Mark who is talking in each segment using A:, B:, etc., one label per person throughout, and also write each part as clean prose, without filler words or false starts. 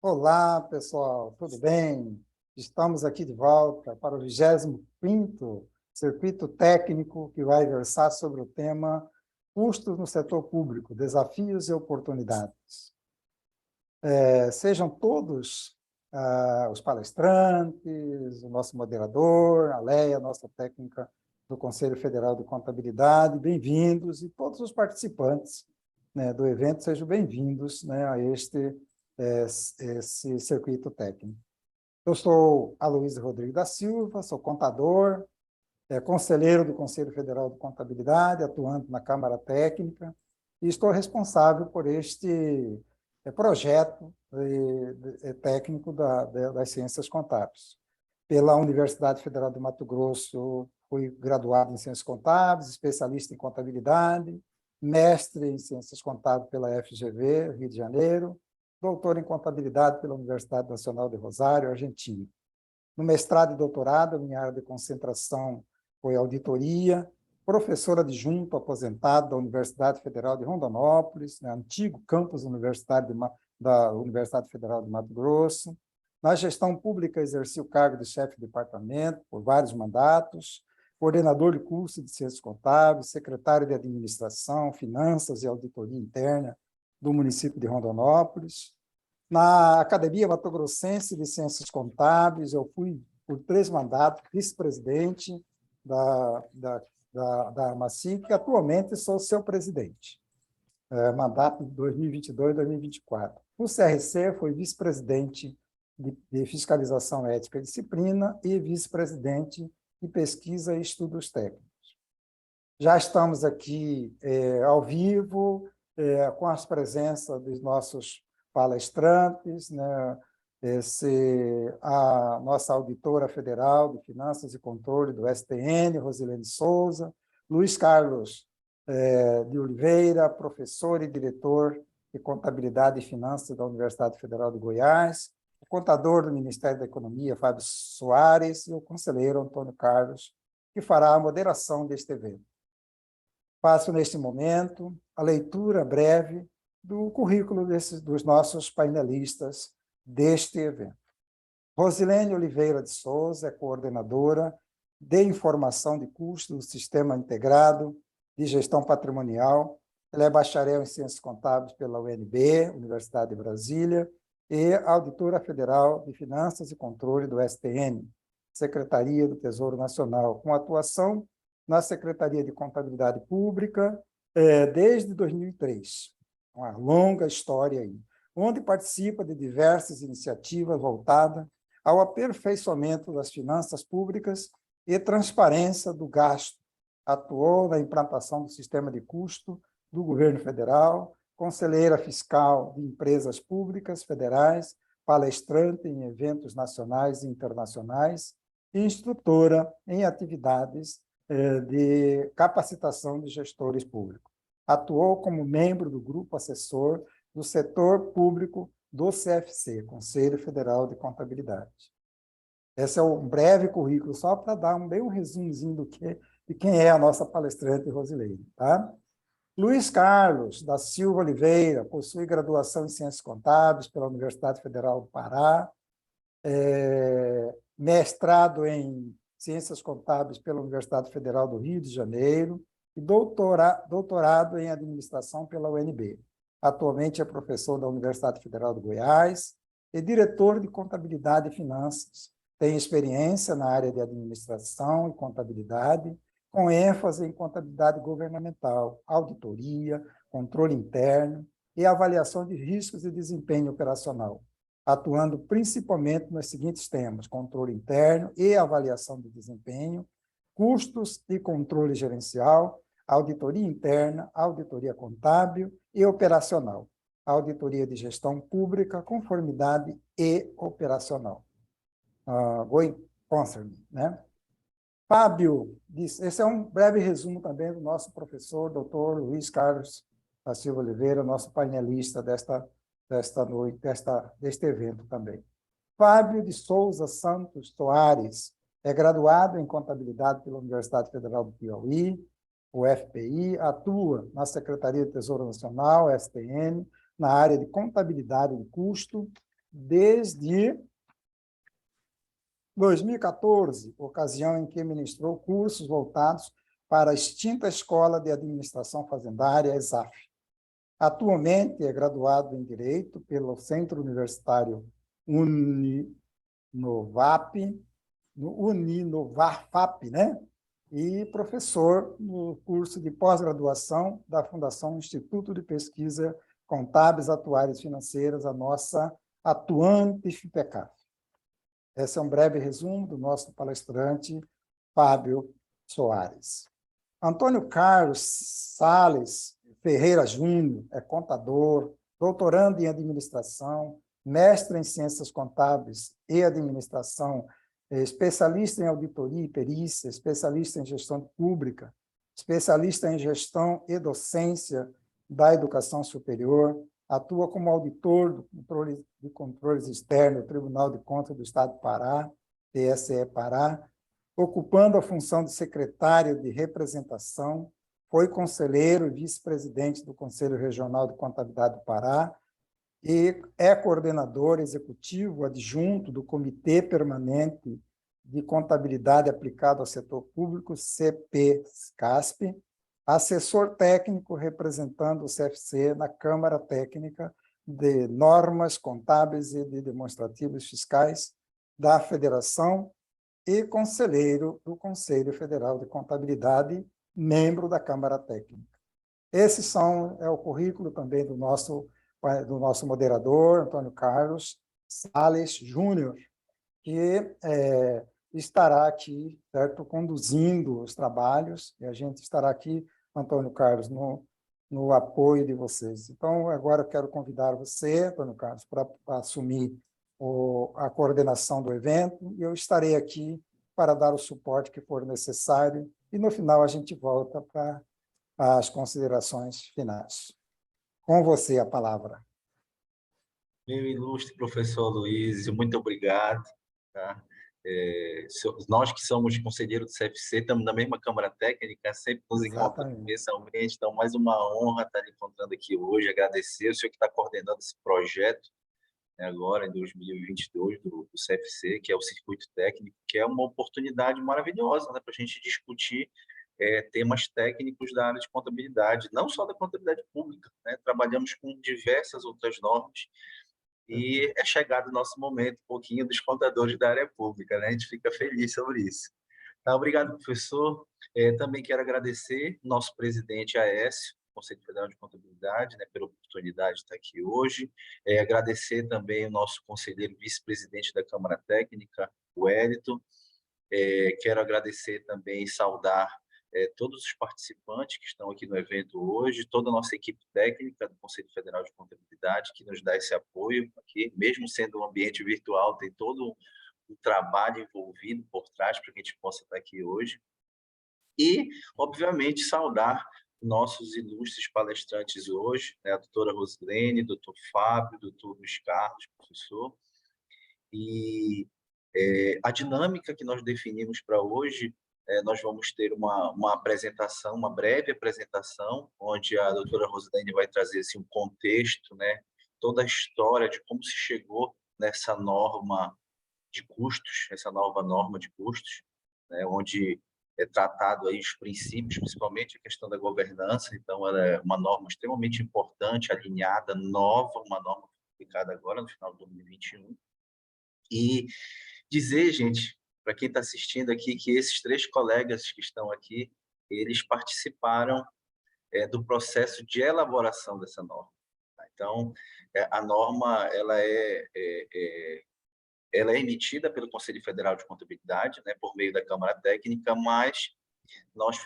A: Olá, pessoal, tudo bem? Estamos aqui de volta para o 25º Circuito Técnico, que vai versar sobre o tema Custos no Setor Público, Desafios e Oportunidades. Sejam todos os palestrantes, o nosso moderador, a Leia, nossa técnica do Conselho Federal de Contabilidade, bem-vindos, e todos os participantes, né, do evento, sejam bem-vindos, né, a esse circuito técnico. Eu sou Aloysio Rodrigues da Silva, sou contador, conselheiro do Conselho Federal de Contabilidade, atuante na Câmara Técnica, e estou responsável por este projeto técnico das ciências contábeis. Pela Universidade Federal de Mato Grosso, fui graduado em ciências contábeis, especialista em contabilidade, mestre em ciências contábeis pela FGV, Rio de Janeiro, doutor em contabilidade pela Universidade Nacional de Rosário, Argentina. No mestrado e doutorado, a minha área de concentração foi auditoria, professora adjunto aposentado da Universidade Federal de Rondonópolis, né, antigo campus universitário da Universidade Federal de Mato Grosso. Na gestão pública, exerci o cargo de chefe de departamento por vários mandatos, coordenador de curso de ciências contábeis, secretário de administração, finanças e auditoria interna do município de Rondonópolis. Na Academia Mato Grossense de Ciências Contábeis, eu fui, por 3 mandatos, vice-presidente da AMACIC, e atualmente sou seu presidente, mandato de 2022 e 2024. No CRC, fui vice-presidente de Fiscalização Ética e Disciplina e vice-presidente de Pesquisa e Estudos Técnicos. Já estamos aqui ao vivo, com as presenças dos nossos palestrantes, né? A nossa auditora federal de Finanças e Controle do STN, Rosilene Souza, Luiz Carlos de Oliveira, professor e diretor de Contabilidade e Finanças da Universidade Federal de Goiás, o contador do Ministério da Economia, Fábio Soares, e o conselheiro Antônio Carlos, que fará a moderação deste evento. Faço, neste momento, a leitura breve do currículo dos nossos painelistas deste evento. Rosilene Oliveira de Souza é coordenadora de Informação de Custos do Sistema Integrado de Gestão Patrimonial. Ela é bacharel em Ciências Contábeis pela UNB, Universidade de Brasília, e auditora federal de Finanças e Controle do STN, Secretaria do Tesouro Nacional, com atuação na Secretaria de Contabilidade Pública desde 2003. Uma longa história aí, onde participa de diversas iniciativas voltadas ao aperfeiçoamento das finanças públicas e transparência do gasto. Atuou na implantação do sistema de custo do governo federal, conselheira fiscal de empresas públicas federais, palestrante em eventos nacionais e internacionais, e instrutora em atividades de capacitação de gestores públicos. Atuou como membro do grupo assessor do setor público do CFC, Conselho Federal de Contabilidade. Esse é um breve currículo, só para dar bem um resumozinho de quem é a nossa palestrante Rosilene. Tá? Luiz Carlos da Silva Oliveira possui graduação em Ciências Contábeis pela Universidade Federal do Pará, mestrado em Ciências Contábeis pela Universidade Federal do Rio de Janeiro e doutorado em Administração pela UNB. Atualmente é professor da Universidade Federal de Goiás e diretor de Contabilidade e Finanças. Tem experiência na área de Administração e Contabilidade, com ênfase em contabilidade governamental, auditoria, controle interno e avaliação de riscos e desempenho operacional, atuando principalmente nos seguintes temas: controle interno e avaliação de desempenho, custos e controle gerencial, auditoria interna, auditoria contábil e operacional, auditoria de gestão pública, conformidade e operacional. Going concern, né? Fábio, esse é um breve resumo também do nosso professor, doutor Luiz Carlos da Silva Oliveira, nosso painelista deste evento também. Fábio de Souza Santos Soares é graduado em Contabilidade pela Universidade Federal do Piauí, UFPI, atua na Secretaria do Tesouro Nacional, STN, na área de Contabilidade de Custo, desde 2014, ocasião em que ministrou cursos voltados para a extinta Escola de Administração Fazendária, ESAF. Atualmente é graduado em Direito pelo Centro Universitário Uninovafap, né? E professor no curso de pós-graduação da Fundação Instituto de Pesquisa Contábeis Atuárias Financeiras, a nossa atuante FIPECAF. Esse é um breve resumo do nosso palestrante, Fábio Soares. Antônio Carlos Sales Ferreira Júnior é contador, doutorando em administração, mestre em ciências contábeis e administração, especialista em auditoria e perícia, especialista em gestão pública, especialista em gestão e docência da educação superior, atua como auditor de controles externos do Tribunal de Contas do Estado do Pará, TSE Pará, ocupando a função de secretário de representação, foi conselheiro e vice-presidente do Conselho Regional de Contabilidade do Pará e é coordenador executivo adjunto do Comitê Permanente de Contabilidade Aplicada ao Setor Público, CPCASP, assessor técnico representando o CFC na Câmara Técnica de Normas Contábeis e de Demonstrativos Fiscais da Federação e conselheiro do Conselho Federal de Contabilidade, membro da Câmara Técnica. Esse é o currículo também do nosso moderador, Antônio Carlos Sales Júnior, que estará aqui, certo, conduzindo os trabalhos, e a gente estará aqui, Antônio Carlos, no apoio de vocês. Então, agora eu quero convidar você, Antônio Carlos, para assumir a coordenação do evento, e eu estarei aqui para dar o suporte que for necessário, e no final a gente volta para as considerações finais. Com você a palavra.
B: Meu ilustre professor Luiz, muito obrigado. Tá? Nós que somos conselheiros do CFC, estamos na mesma Câmara Técnica, sempre nos encontramos mensalmente, então mais uma honra estar encontrando aqui hoje, agradecer o senhor que está coordenando esse projeto, né, agora em 2022 do CFC, que é o Circuito Técnico, que é uma oportunidade maravilhosa, né, para a gente discutir temas técnicos da área de contabilidade, não só da contabilidade pública, né? Trabalhamos com diversas outras normas e é chegado o nosso momento, um pouquinho dos contadores da área pública, né? A gente fica feliz sobre isso. Tá, obrigado, professor. Também quero agradecer o nosso presidente Aécio, Conselho Federal de Contabilidade, né, pela oportunidade de estar aqui hoje. Agradecer também o nosso conselheiro vice-presidente da Câmara Técnica, o Wellington. Quero agradecer também e saudar todos os participantes que estão aqui no evento hoje, toda a nossa equipe técnica do Conselho Federal de Contabilidade, que nos dá esse apoio aqui, mesmo sendo um ambiente virtual, tem todo um trabalho envolvido por trás para que a gente possa estar aqui hoje. E, obviamente, saudar nossos ilustres palestrantes hoje, né, a doutora Rosilene, doutor Fábio, doutor Luiz Carlos, professor. E a dinâmica que nós definimos para hoje, nós vamos ter uma apresentação, uma breve apresentação, onde a doutora Rosilene vai trazer assim, um contexto, né, toda a história de como se chegou nessa norma de custos, essa nova norma de custos, né, onde é tratado aí os princípios, principalmente a questão da governança. Então, ela é uma norma extremamente importante, alinhada, nova, uma norma publicada agora no final de 2021. E dizer, gente, para quem está assistindo aqui, que esses três colegas que estão aqui, eles participaram do processo de elaboração dessa norma. Então, a norma ela é emitida pelo Conselho Federal de Contabilidade, né, por meio da Câmara Técnica, mas nós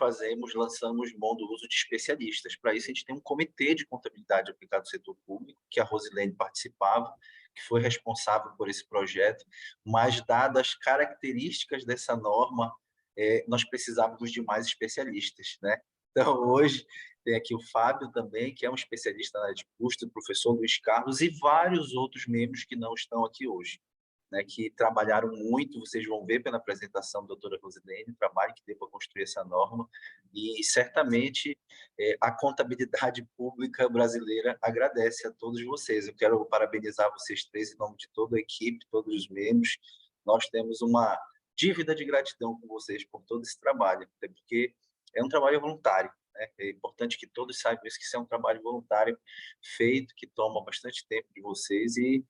B: lançamos mão do uso de especialistas. Para isso, a gente tem um comitê de contabilidade aplicada ao setor público, que a Rosilene participava, que foi responsável por esse projeto, mas, dadas as características dessa norma, nós precisávamos de mais especialistas, né? Então, hoje, tem aqui o Fábio também, que é um especialista na área de custo, o professor Luiz Carlos e vários outros membros que não estão aqui hoje. né, que trabalharam muito, vocês vão ver pela apresentação da doutora Rosilene, o trabalho que deu para construir essa norma, e certamente a contabilidade pública brasileira agradece a todos vocês. Eu quero parabenizar vocês três em nome de toda a equipe, todos os membros. Nós temos uma dívida de gratidão com vocês por todo esse trabalho, até porque é um trabalho voluntário, né? É importante que todos saibam isso, que isso é um trabalho voluntário feito, que toma bastante tempo de vocês e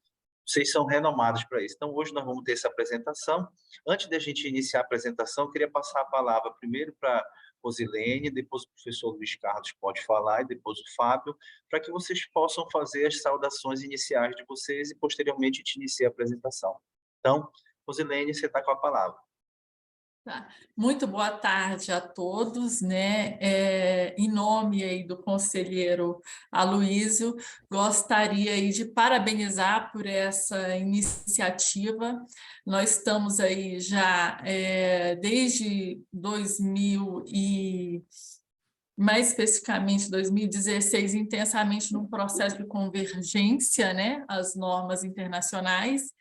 B: vocês são renomados para isso. Então, hoje nós vamos ter essa apresentação. Antes da gente iniciar a apresentação, eu queria passar a palavra primeiro para Rosilene, depois o professor Luiz Carlos pode falar, e depois o Fábio, para que vocês possam fazer as saudações iniciais de vocês e, posteriormente, a gente inicia a apresentação. Então, Rosilene, você está com a palavra.
C: Tá. Muito boa tarde a todos, né? Em nome aí do conselheiro Aloísio, gostaria aí de parabenizar por essa iniciativa. Nós estamos aí já desde 2000 e mais especificamente 2016, intensamente num processo de convergência, né, às normas internacionais.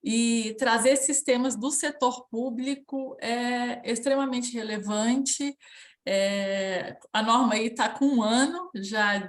C: E trazer esses temas do setor público é extremamente relevante. A norma aí está com 1 ano já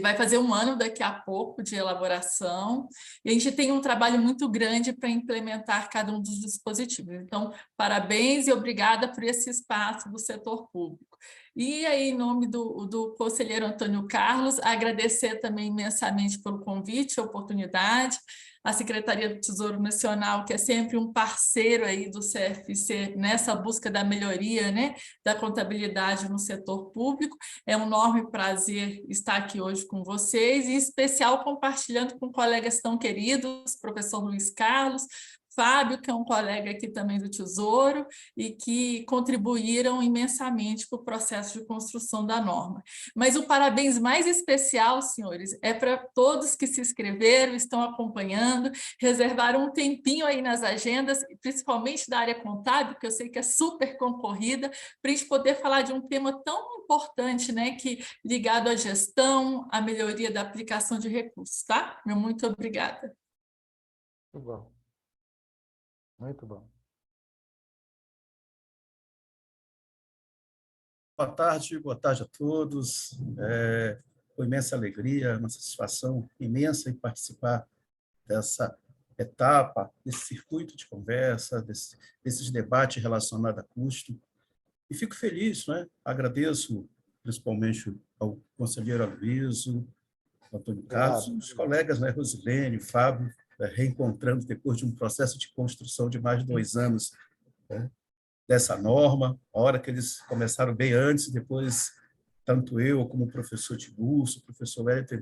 C: vai fazer 1 ano daqui a pouco de elaboração, e a gente tem um trabalho muito grande para implementar cada um dos dispositivos. Então, parabéns e obrigada por esse espaço do setor público. E aí, em nome do conselheiro Antônio Carlos, agradecer também imensamente pelo convite, a oportunidade, a Secretaria do Tesouro Nacional, que é sempre um parceiro aí do CFC nessa busca da melhoria, né, da contabilidade no setor público. É um enorme prazer estar aqui hoje com vocês, e em especial compartilhando com colegas tão queridos, professor Luiz Carlos, Fábio, que é um colega aqui também do Tesouro, e que contribuíram imensamente para o processo de construção da norma. Mas o parabéns mais especial, senhores, é para todos que se inscreveram, estão acompanhando, reservaram um tempinho aí nas agendas, principalmente da área contábil, que eu sei que é super concorrida, para a gente poder falar de um tema tão importante, né, que ligado à gestão, à melhoria da aplicação de recursos, tá? Meu muito obrigada.
A: Muito bom. Muito bom.
D: Boa tarde a todos. Com imensa alegria, uma satisfação imensa em participar dessa etapa, desse circuito de conversa, desses debates relacionados a custo. E fico feliz, né? Agradeço principalmente ao conselheiro Aloísio, Antônio Carlos, os colegas, né, Rosilene, Fábio, reencontrando depois de um processo de construção de mais de 2 anos, né, dessa norma, a hora que eles começaram bem antes, depois tanto eu como o professor Tiburcio, o professor Wellington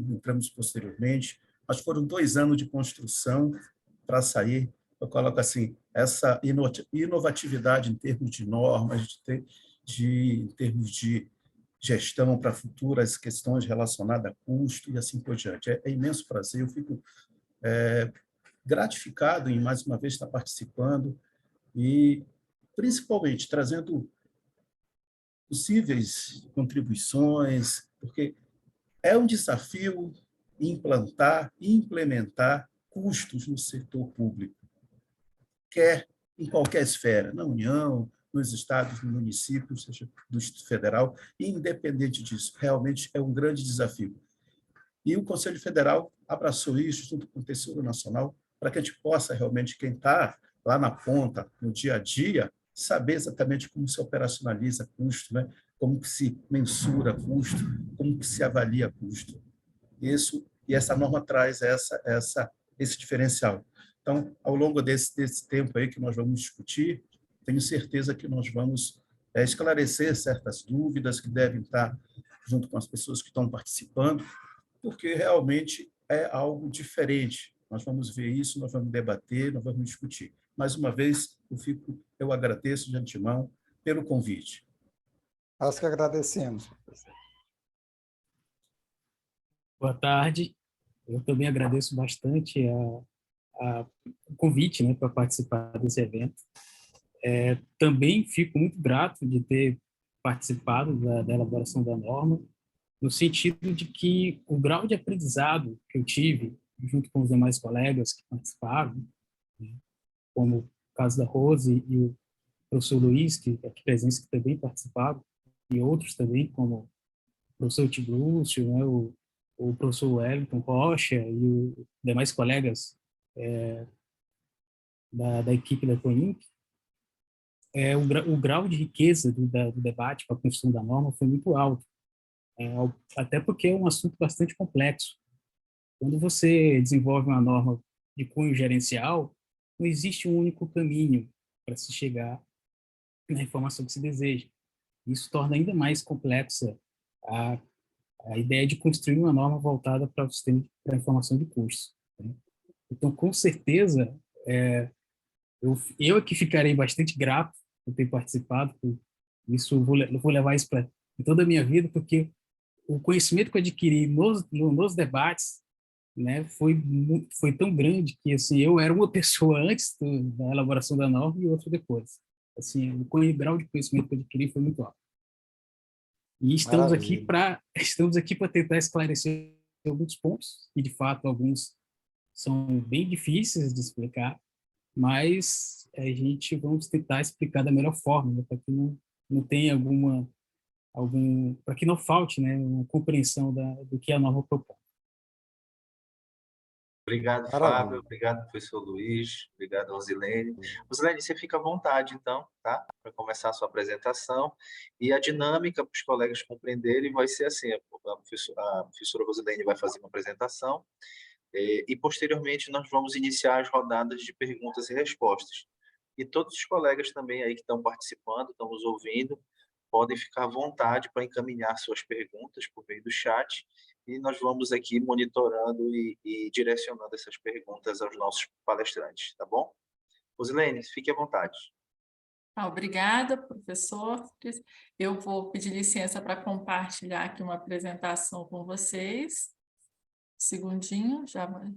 D: entramos posteriormente, mas foram 2 anos de construção para sair, eu coloco assim, essa inovatividade em termos de normas, em termos de gestão para futuras questões relacionadas a custo e assim por diante. É imenso prazer, eu fico gratificado em mais uma vez estar participando e principalmente trazendo possíveis contribuições, porque é um desafio implantar e implementar custos no setor público, quer em qualquer esfera, na União, nos estados, no município, seja do Distrito Federal, e independente disso, realmente é um grande desafio. E o Conselho Federal abraçou isso junto com o Tesouro Nacional para que a gente possa realmente, quem está lá na ponta, no dia a dia, saber exatamente como se operacionaliza custo, né? Como que se mensura custo, como que se avalia custo. E essa norma traz esse diferencial. Então, ao longo desse tempo aí que nós vamos discutir, tenho certeza que nós vamos esclarecer certas dúvidas que devem estar junto com as pessoas que estão participando, porque realmente é algo diferente. Nós vamos ver isso, nós vamos debater, nós vamos discutir. Mais uma vez, eu agradeço de antemão pelo convite.
A: Nós que agradecemos, professor.
E: Boa tarde. Eu também agradeço bastante o convite, né, para participar desse evento. Também fico muito grato de ter participado da elaboração da norma, no sentido de que o grau de aprendizado que eu tive junto com os demais colegas que participaram, né, como o caso da Rose e o professor Luiz, que aqui presentes, que também participaram, e outros também, como o professor Tiglúcio, né, o professor Wellington Rocha e os demais colegas da equipe da COINC, o grau de riqueza do debate para a construção da norma foi muito alto, até porque é um assunto bastante complexo. Quando você desenvolve uma norma de cunho gerencial, não existe um único caminho para se chegar na informação que se deseja. Isso torna ainda mais complexa a ideia de construir uma norma voltada para o sistema para a informação de custos, né? Então, com certeza, eu aqui ficarei bastante grato por ter participado, eu vou levar isso para toda a minha vida, porque o conhecimento que eu adquiri nos debates, né, foi tão grande que assim, eu era uma pessoa antes da elaboração da norma e outra depois. Assim, o grau de conhecimento que eu adquiri foi muito alto. E estamos aqui para tentar esclarecer alguns pontos, e de fato alguns são bem difíceis de explicar, mas a gente vamos tentar explicar da melhor forma, né, para que não tenha para que não falte, né, uma compreensão do que a norma propõe.
B: Obrigado, Fábio. Obrigado, professor Luiz. Obrigado, Rosilene. Rosilene, você fica à vontade, então, tá? Para começar a sua apresentação. E a dinâmica, para os colegas compreenderem, vai ser assim: a professora Rosilene vai fazer uma apresentação e, posteriormente, nós vamos iniciar as rodadas de perguntas e respostas. E todos os colegas também aí que estão participando, estão nos ouvindo, podem ficar à vontade para encaminhar suas perguntas por meio do chat, e nós vamos aqui monitorando e direcionando essas perguntas aos nossos palestrantes, tá bom? Rosilene, fique à vontade.
C: Obrigada, professor. Eu vou pedir licença para compartilhar aqui uma apresentação com vocês. Um segundinho, já vai.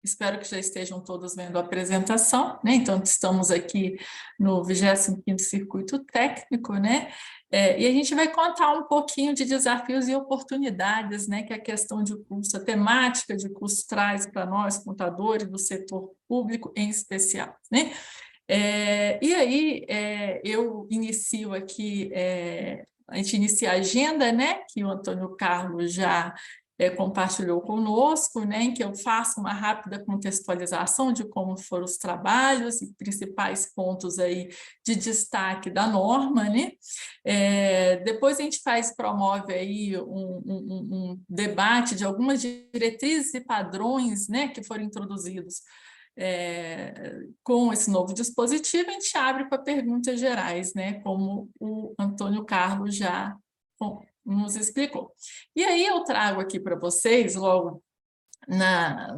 C: Espero que já estejam todos vendo a apresentação, né? Então, estamos aqui no 25º Circuito Técnico, né? E a gente vai contar um pouquinho de desafios e oportunidades, né, que a questão de custo, a temática de custo traz para nós, contadores do setor público em especial, né? E aí, eu inicio aqui, a gente inicia a agenda, né, que o Antônio Carlos já compartilhou conosco, né, em que eu faço uma rápida contextualização de como foram os trabalhos e principais pontos aí de destaque da norma, né? Depois a gente promove aí um debate de algumas diretrizes e padrões, né, que foram introduzidos com esse novo dispositivo. A gente abre para perguntas gerais, né, como o Antônio Carlos já nos explicou. E aí eu trago aqui para vocês, logo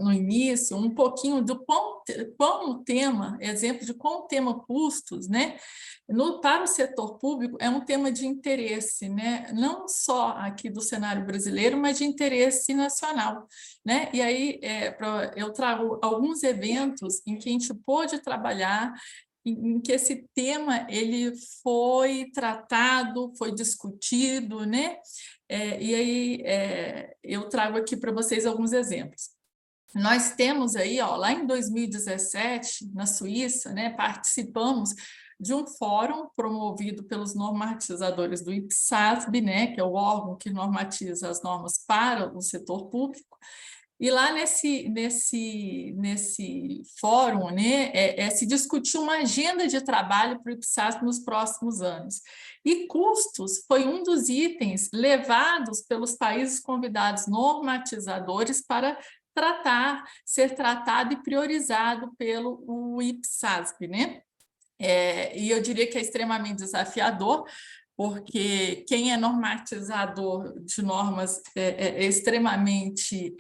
C: no início, um pouquinho do quão o tema, exemplo de quão o tema custos, né, para o setor público é um tema de interesse, né, não só aqui do cenário brasileiro, mas de interesse nacional, né? E aí eu trago alguns eventos em que a gente pôde trabalhar, em que esse tema ele foi tratado, foi discutido, né? E aí eu trago aqui para vocês alguns exemplos. Nós temos aí, ó, lá em 2017, na Suíça, né, participamos de um fórum promovido pelos normatizadores do IPSASB, né, que é o órgão que normatiza as normas para o setor público. E lá nesse fórum, né, se discutiu uma agenda de trabalho para o IPSASB nos próximos anos. E custos foi um dos itens levados pelos países convidados normatizadores para ser tratado e priorizado pelo IPSASB, né? E eu diria que é extremamente desafiador, porque quem é normatizador de normas extremamente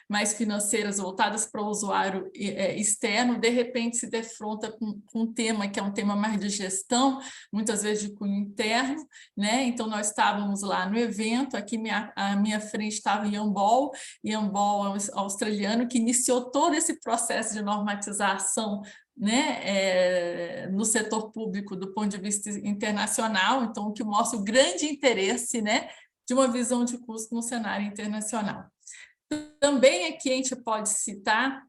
C: mais financeiras, voltadas para o usuário externo, de repente se defronta com um tema que é um tema mais de gestão, muitas vezes de cunho interno, né? Então, nós estávamos lá no evento, aqui à minha frente estava Ian Ball é um australiano que iniciou todo esse processo de normatização, né, no setor público do ponto de vista internacional, então o que mostra o grande interesse, né, de uma visão de custo no cenário internacional. Também aqui a gente pode citar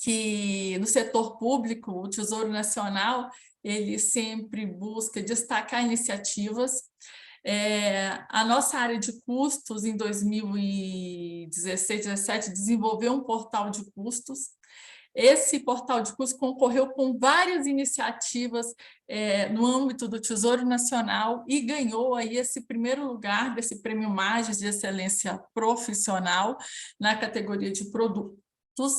C: que no setor público, o Tesouro Nacional, ele sempre busca destacar iniciativas. A nossa área de custos, em 2016, 2017, desenvolveu um portal de custos. Esse portal de custos concorreu com várias iniciativas no âmbito do Tesouro Nacional e ganhou aí esse primeiro lugar desse Prêmio Magis de Excelência Profissional na categoria de produtos,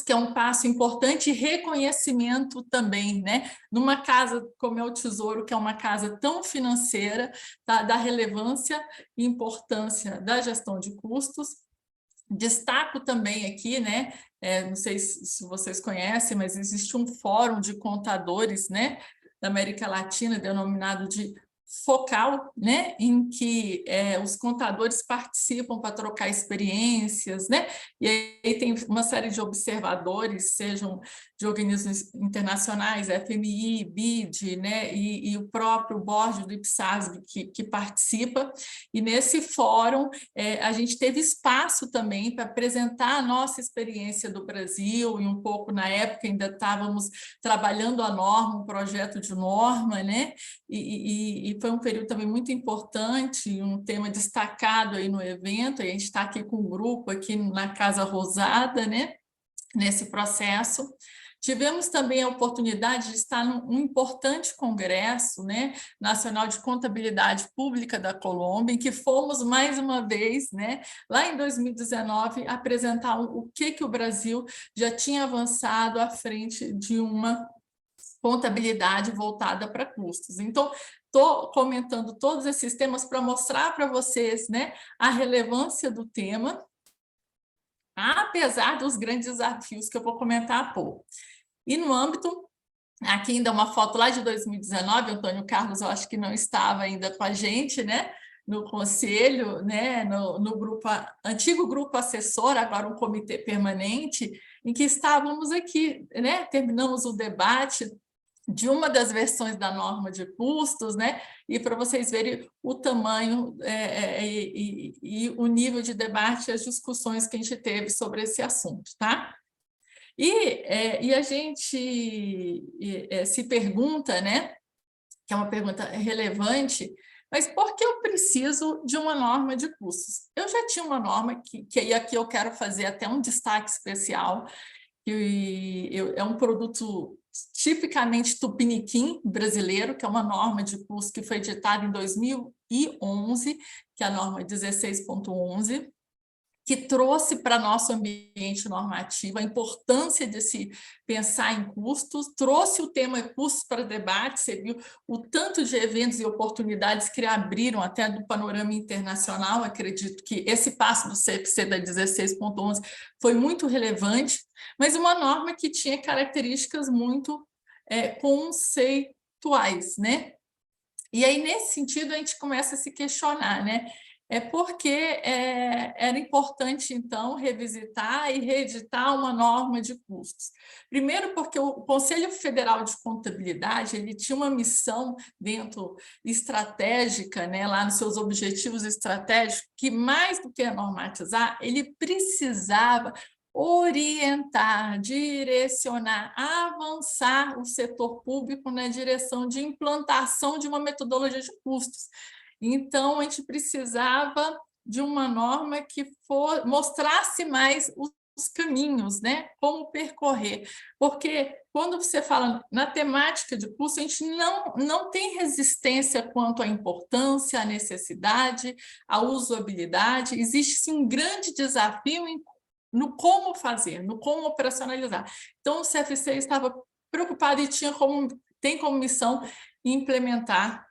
C: que é um passo importante e reconhecimento também, né? Numa casa como é o Tesouro, que é uma casa tão financeira, tá? Da relevância e importância da gestão de custos. Destaco também aqui, né? Não sei se vocês conhecem, mas existe um fórum de contadores, né, da América Latina, denominado de Focal, né, em que os contadores participam para trocar experiências, né, e aí tem uma série de observadores, sejam de organismos internacionais, FMI, BID, né, e o próprio board do IPSASB que participa, e nesse fórum a gente teve espaço também para apresentar a nossa experiência do Brasil, e um pouco na época ainda estávamos trabalhando a norma, um projeto de norma, né, e foi um período também muito importante, um tema destacado aí no evento. A gente está aqui com um grupo aqui na Casa Rosada, né, nesse processo. Tivemos também a oportunidade de estar num importante congresso, né, nacional de contabilidade pública da Colômbia, em que fomos mais uma vez, né, lá em 2019, apresentar o que o Brasil já tinha avançado à frente de uma contabilidade voltada para custos. Então, estou comentando todos esses temas para mostrar para vocês, né, a relevância do tema, apesar dos grandes desafios que eu vou comentar há pouco. E no âmbito, aqui ainda uma foto lá de 2019, Antônio Carlos, eu acho que não estava ainda com a gente, né, no conselho, né, no grupo, antigo grupo assessor, agora um comitê permanente, em que estávamos aqui, né, terminamos o debate de uma das versões da norma de custos, né? E para vocês verem o tamanho e o nível de debate e as discussões que a gente teve sobre esse assunto, tá? E a gente se pergunta, né? Que é uma pergunta relevante, mas por que eu preciso de uma norma de custos? Eu já tinha uma norma que aí aqui eu quero fazer até um destaque especial, é um produto tipicamente tupiniquim brasileiro, que é uma norma de custo que foi editada em 2011, que é a norma 16.11, que trouxe para nosso ambiente normativo a importância de se pensar em custos, trouxe o tema custos para debate. Você viu o tanto de eventos e oportunidades que abriram até do panorama internacional. Acredito que esse passo do CFC da 16.11 foi muito relevante, mas uma norma que tinha características muito conceituais, né? E aí, nesse sentido, a gente começa a se questionar, né? Porque era importante, então, revisitar e reeditar uma norma de custos. Primeiro, porque o Conselho Federal de Contabilidade ele tinha uma missão dentro estratégica, né, lá nos seus objetivos estratégicos, que mais do que normatizar, ele precisava orientar, direcionar, avançar o setor público na direção de implantação de uma metodologia de custos. Então, a gente precisava de uma norma que mostrasse mais os caminhos, né? Como percorrer. Porque quando você fala na temática de custo, a gente não tem resistência quanto à importância, à necessidade, à usabilidade. Existe sim um grande desafio no como fazer, no como operacionalizar. Então, o CFC estava preocupado e tem como missão implementar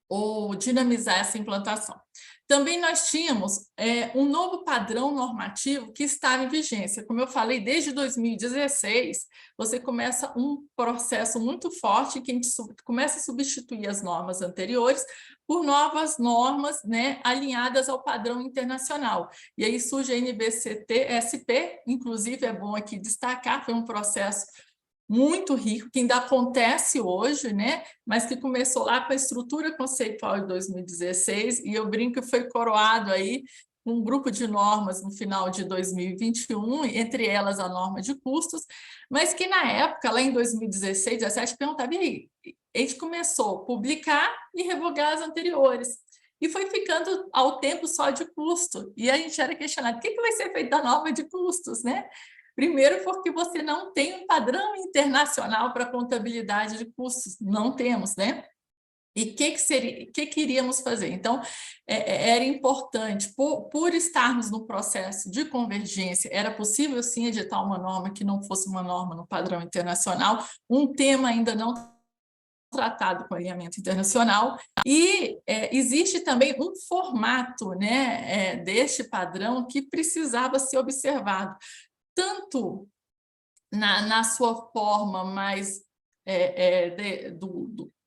C: ou dinamizar essa implantação. Também nós tínhamos um novo padrão normativo que estava em vigência. Como eu falei, desde 2016, você começa um processo muito forte que a gente começa a substituir as normas anteriores por novas normas, né, alinhadas ao padrão internacional. E aí surge a NBCT-SP, inclusive é bom aqui destacar, foi um processo muito rico, que ainda acontece hoje, né? Mas que começou lá com a estrutura conceitual de 2016, e eu brinco que foi coroado aí um grupo de normas no final de 2021, entre elas a norma de custos, mas que na época, lá em 2016, 2017, perguntava, e aí? A gente começou a publicar e revogar as anteriores. E foi ficando ao tempo só de custo. E a gente era questionado, o que vai ser feito da norma de custos, né? Primeiro, porque você não tem um padrão internacional para contabilidade de custos. Não temos, né? E o que iríamos fazer? Então, era importante, por estarmos no processo de convergência, era possível, sim, editar uma norma que não fosse uma norma no padrão internacional, um tema ainda não tratado com alinhamento internacional, e existe também um formato, né, deste padrão que precisava ser observado, tanto na sua forma mais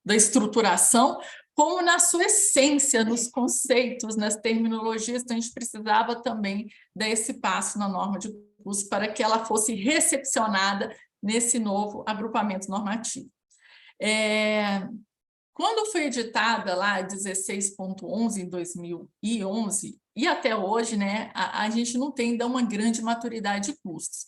C: da estruturação, como na sua essência, nos conceitos, nas terminologias. Então, a gente precisava também dar esse passo na norma de curso para que ela fosse recepcionada nesse novo agrupamento normativo. Quando foi editada lá a 16.11 em 2011, e até hoje, né, a gente não tem ainda uma grande maturidade de custos.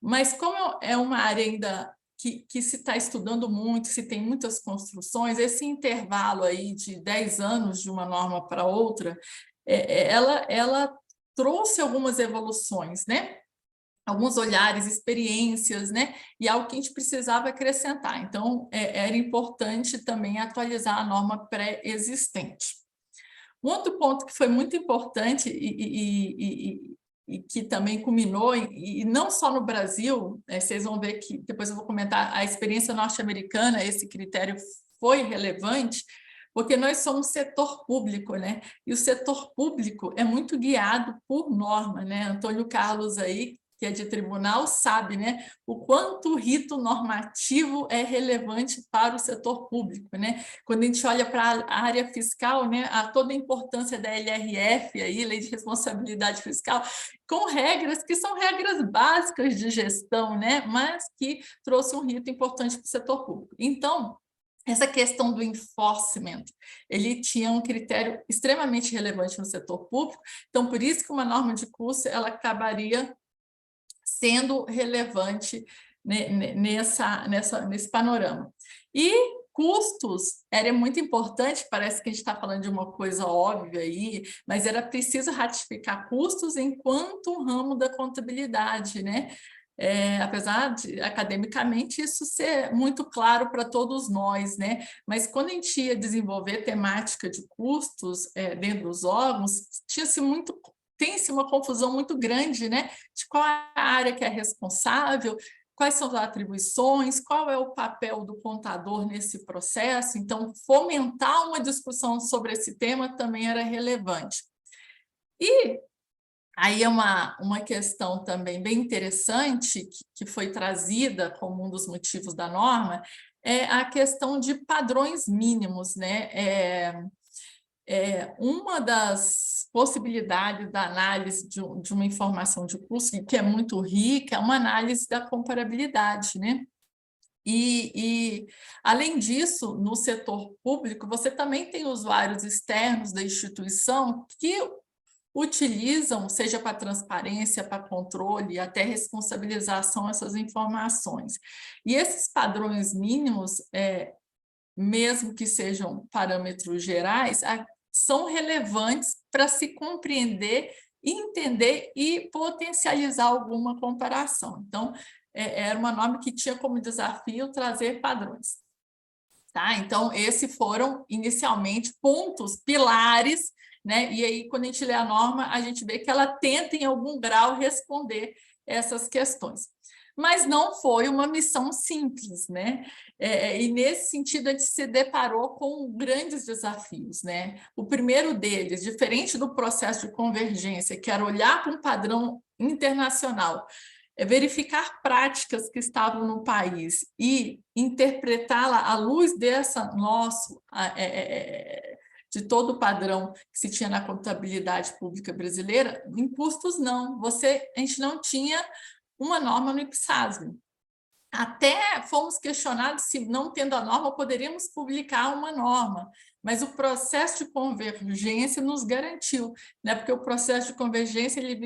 C: Mas como é uma área ainda que se está estudando muito, se tem muitas construções, esse intervalo aí de 10 anos de uma norma para outra, ela trouxe algumas evoluções, né? Alguns olhares, experiências, né? E algo que a gente precisava acrescentar. Então, era importante também atualizar a norma pré-existente. Um outro ponto que foi muito importante e que também culminou, e não só no Brasil, vocês vão ver que, depois eu vou comentar, a experiência norte-americana, esse critério foi relevante, porque nós somos setor público, né? E o setor público é muito guiado por norma, né? Antônio Carlos aí, que é de tribunal, sabe, né, o quanto o rito normativo é relevante para o setor público, né? Quando a gente olha para a área fiscal, né, há toda a importância da LRF, aí, Lei de Responsabilidade Fiscal, com regras que são regras básicas de gestão, né, mas que trouxe um rito importante para o setor público. Então, essa questão do enforcement, ele tinha um critério extremamente relevante no setor público, então, por isso que uma norma de custo, ela acabaria sendo relevante nesse panorama. E custos, era muito importante, parece que a gente está falando de uma coisa óbvia aí, mas era preciso ratificar custos enquanto ramo da contabilidade, né? Apesar de, academicamente, isso ser muito claro para todos nós, né? Mas quando a gente ia desenvolver temática de custos dentro dos órgãos, tem-se uma confusão muito grande, né? De qual é a área que é responsável, quais são as atribuições, qual é o papel do contador nesse processo. Então, fomentar uma discussão sobre esse tema também era relevante. E aí é uma questão também bem interessante, que foi trazida como um dos motivos da norma, é a questão de padrões mínimos, né? Uma das possibilidades da análise de uma informação de custo, que é muito rica, é uma análise da comparabilidade, né? E além disso, no setor público, você também tem usuários externos da instituição que utilizam, seja para transparência, para controle, até responsabilização, essas informações. E esses padrões mínimos, mesmo que sejam parâmetros gerais, são relevantes para se compreender, entender e potencializar alguma comparação. Então, era uma norma que tinha como desafio trazer padrões. Tá? Então, esses foram, inicialmente, pontos, pilares, né? E aí, quando a gente lê a norma, a gente vê que ela tenta, em algum grau, responder essas questões. Mas não foi uma missão simples, né? E nesse sentido a gente se deparou com grandes desafios, né? O primeiro deles, diferente do processo de convergência, que era olhar para um padrão internacional, verificar práticas que estavam no país e interpretá-la à luz dessa de todo o padrão que se tinha na contabilidade pública brasileira. Em custos, não. A gente não tinha uma norma no IPSASM. Até fomos questionados se, não tendo a norma, poderíamos publicar uma norma, mas o processo de convergência nos garantiu, né? Porque o processo de convergência ele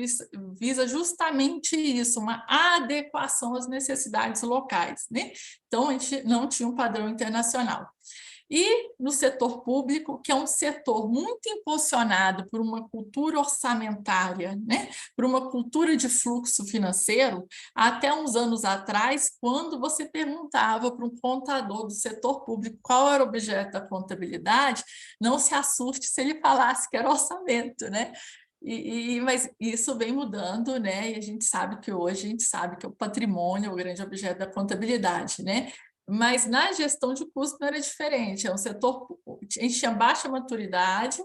C: visa justamente isso, uma adequação às necessidades locais, né? Então, a gente não tinha um padrão internacional. E no setor público, que é um setor muito impulsionado por uma cultura orçamentária, né? Por uma cultura de fluxo financeiro, até uns anos atrás, quando você perguntava para um contador do setor público qual era o objeto da contabilidade, não se assuste se ele falasse que era orçamento, né? Mas isso vem mudando, né? E a gente sabe que hoje o patrimônio é o grande objeto da contabilidade, né? Mas na gestão de custo não era diferente, é um setor, a gente tinha baixa maturidade,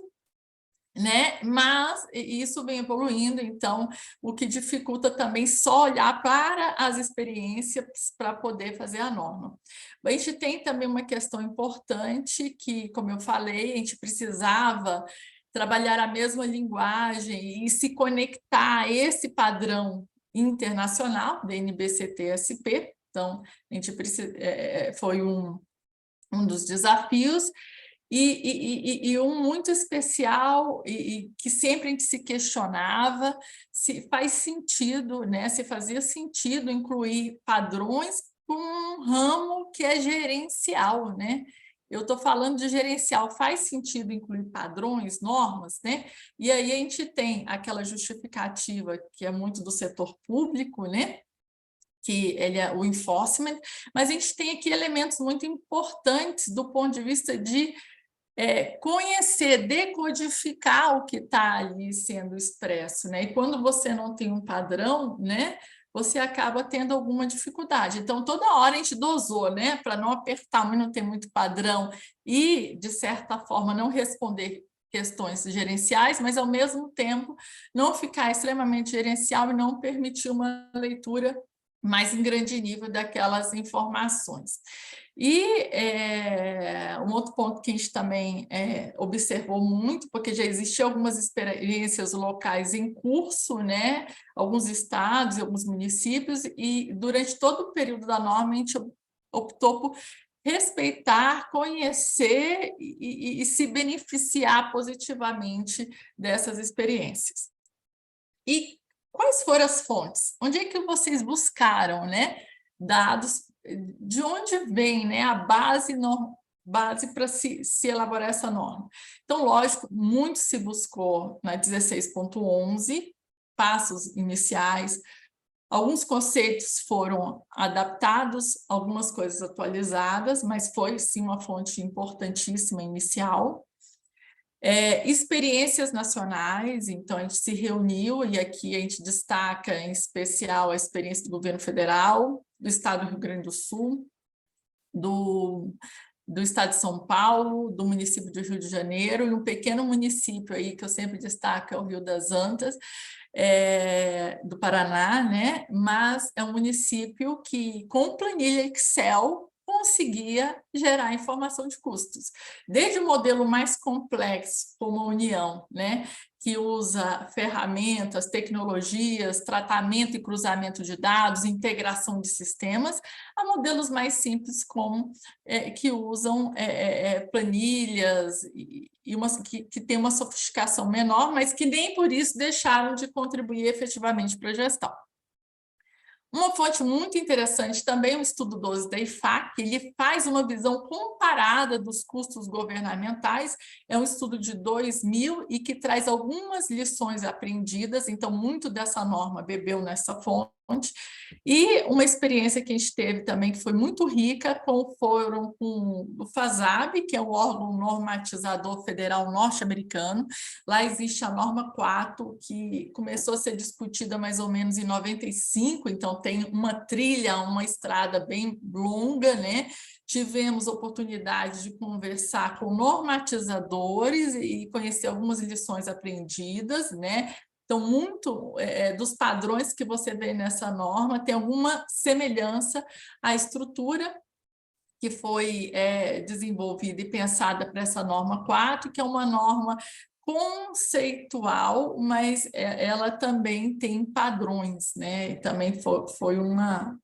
C: né? Mas isso vem evoluindo, então o que dificulta também só olhar para as experiências para poder fazer a norma. A gente tem também uma questão importante que, como eu falei, a gente precisava trabalhar a mesma linguagem e se conectar a esse padrão internacional da NBCT-SP. Então, a gente foi um dos desafios, e um muito especial, e que sempre a gente se questionava se faz sentido, né? Se fazia sentido incluir padrões com um ramo que é gerencial, né? Eu estou falando de gerencial, faz sentido incluir padrões, normas, né? E aí a gente tem aquela justificativa que é muito do setor público, né? Que ele é o enforcement, mas a gente tem aqui elementos muito importantes do ponto de vista de conhecer, decodificar o que está ali sendo expresso, né? E quando você não tem um padrão, né, você acaba tendo alguma dificuldade. Então, toda hora a gente dosou, né, para não apertar muito, não ter muito padrão e, de certa forma, não responder questões gerenciais, mas, ao mesmo tempo, não ficar extremamente gerencial e não permitir uma leitura mais em grande nível daquelas informações. E um outro ponto que a gente também observou muito, porque já existiam algumas experiências locais em curso, né? Alguns estados e alguns municípios, e durante todo o período da norma a gente optou por respeitar, conhecer e se beneficiar positivamente dessas experiências. E quais foram as fontes? Onde é que vocês buscaram, né, dados? De onde vem, né, a base para se elaborar essa norma? Então, lógico, muito se buscou na 16.11, passos iniciais, alguns conceitos foram adaptados, algumas coisas atualizadas, mas foi, sim, uma fonte importantíssima inicial. Experiências nacionais, então a gente se reuniu, e aqui a gente destaca em especial a experiência do governo federal, do estado do Rio Grande do Sul, do estado de São Paulo, do município do Rio de Janeiro, e um pequeno município aí que eu sempre destaco é o Rio das Antas, do Paraná, né? Mas é um município que, com planilha Excel, conseguia gerar informação de custos. Desde o modelo mais complexo, como a União, né, que usa ferramentas, tecnologias, tratamento e cruzamento de dados, integração de sistemas, a modelos mais simples, como que usam planilhas que têm uma sofisticação menor, mas que nem por isso deixaram de contribuir efetivamente para a gestão. Uma fonte muito interessante também, o estudo 12 da IFAC, ele faz uma visão comparada dos custos governamentais, é um estudo de 2000 e que traz algumas lições aprendidas, então muito dessa norma bebeu nessa fonte, e uma experiência que a gente teve também que foi muito rica, foram com o FASAB, que é o órgão normatizador federal norte-americano. Lá existe a norma 4, que começou a ser discutida mais ou menos em 95, então tem uma trilha, uma estrada bem longa, né? Tivemos oportunidade de conversar com normatizadores e conhecer algumas lições aprendidas, né? Então, muito dos padrões que você vê nessa norma tem alguma semelhança à estrutura que foi desenvolvida e pensada para essa norma 4, que é uma norma conceitual, mas ela também tem padrões, né? E também foi uma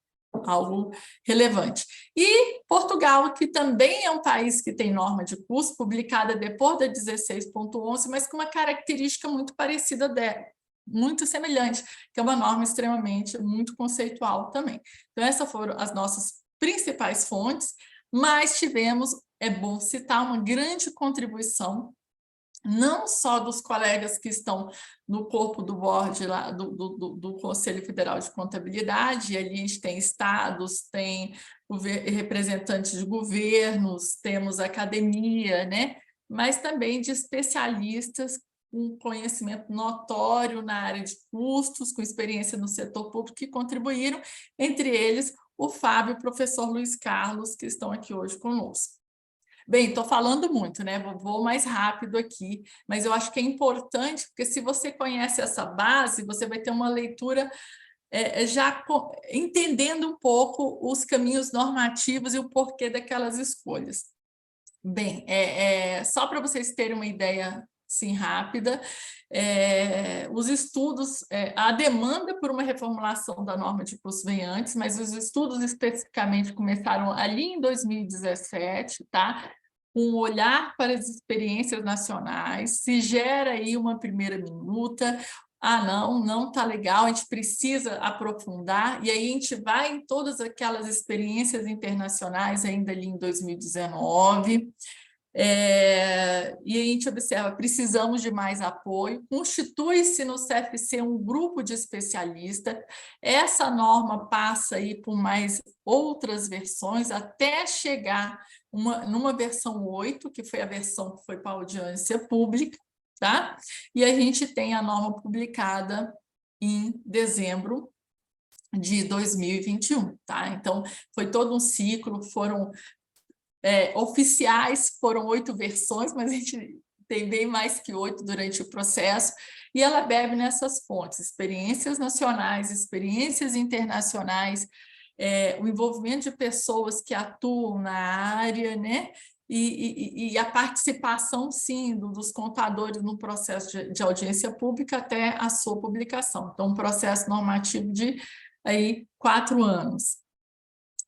C: algo relevante. E Portugal, que também é um país que tem norma de custo, publicada depois da 16.11, mas com uma característica muito parecida dela, muito semelhante, que é uma norma extremamente, muito conceitual também. Então, essas foram as nossas principais fontes, mas tivemos, é bom citar, uma grande contribuição não só dos colegas que estão no corpo do board lá, do Conselho Federal de Contabilidade, ali a gente tem estados, tem representantes de governos, temos academia, né? Mas também de especialistas com conhecimento notório na área de custos, com experiência no setor público, que contribuíram, entre eles o Fábio e o professor Luiz Carlos, que estão aqui hoje conosco. Bem, estou falando muito, né? Vou mais rápido aqui, mas eu acho que é importante, porque se você conhece essa base, você vai ter uma leitura entendendo um pouco os caminhos normativos e o porquê daquelas escolhas. Bem, só para vocês terem uma ideia assim, rápida, os estudos, a demanda por uma reformulação da norma de custos vem antes, mas os estudos especificamente começaram ali em 2017, tá? Um olhar para as experiências nacionais, se gera aí uma primeira minuta, não está legal, a gente precisa aprofundar, e aí a gente vai em todas aquelas experiências internacionais ainda ali em 2019, e a gente observa, precisamos de mais apoio, constitui-se no CFC um grupo de especialistas, essa norma passa aí por mais outras versões, até chegar numa versão 8, que foi a versão que foi para audiência pública, tá? E a gente tem a norma publicada em dezembro de 2021, tá? Então, foi todo um ciclo, foram oficiais, foram 8 versões, mas a gente tem bem mais que 8 durante o processo, e ela bebe nessas fontes, experiências nacionais, experiências internacionais, o envolvimento de pessoas que atuam na área, né? E a participação, sim, dos contadores no processo de audiência pública até a sua publicação. Então, um processo normativo de aí, 4 anos.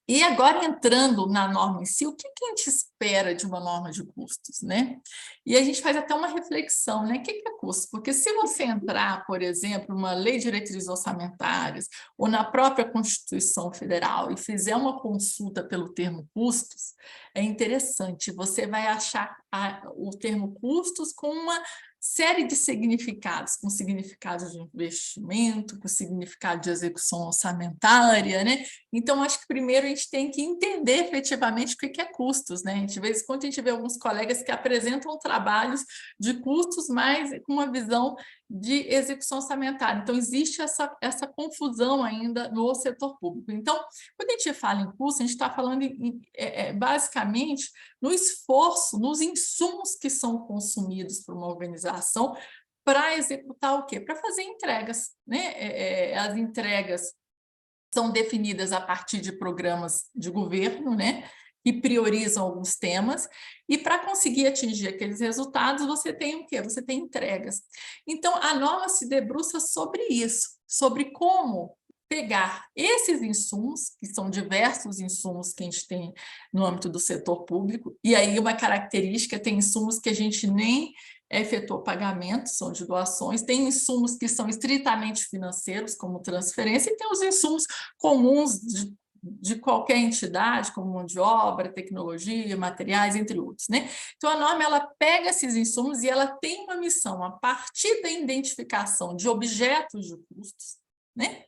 C: E agora, entrando na norma em si, o que a gente espera de uma norma de custos, né? E a gente faz até uma reflexão, né? O que é custo? Porque se você entrar, por exemplo, numa lei de diretrizes orçamentárias ou na própria Constituição Federal e fizer uma consulta pelo termo custos, é interessante, você vai achar o termo custos com uma série de significados, com significado de investimento, com significado de execução orçamentária, né? Então, acho que primeiro a gente tem que entender efetivamente o que é custos, né? De vez em quando a gente vê alguns colegas que apresentam trabalhos de custos, mas com uma visão de execução orçamentária. Então, existe essa confusão ainda no setor público. Então, quando a gente fala em custo, a gente está falando basicamente no esforço, nos insumos que são consumidos por uma organização para executar o quê? Para fazer entregas, né? As entregas são definidas a partir de programas de governo, né? Que priorizam alguns temas, e para conseguir atingir aqueles resultados, você tem o quê? Você tem entregas. Então, a norma se debruça sobre isso, sobre como pegar esses insumos, que são diversos insumos que a gente tem no âmbito do setor público, e aí uma característica, tem insumos que a gente nem efetuou pagamento, são de doações, tem insumos que são estritamente financeiros, como transferência, e tem os insumos comuns de qualquer entidade, como mão de obra, tecnologia, materiais, entre outros, né? Então, a norma, ela pega esses insumos e ela tem uma missão, a partir da identificação de objetos de custos, né?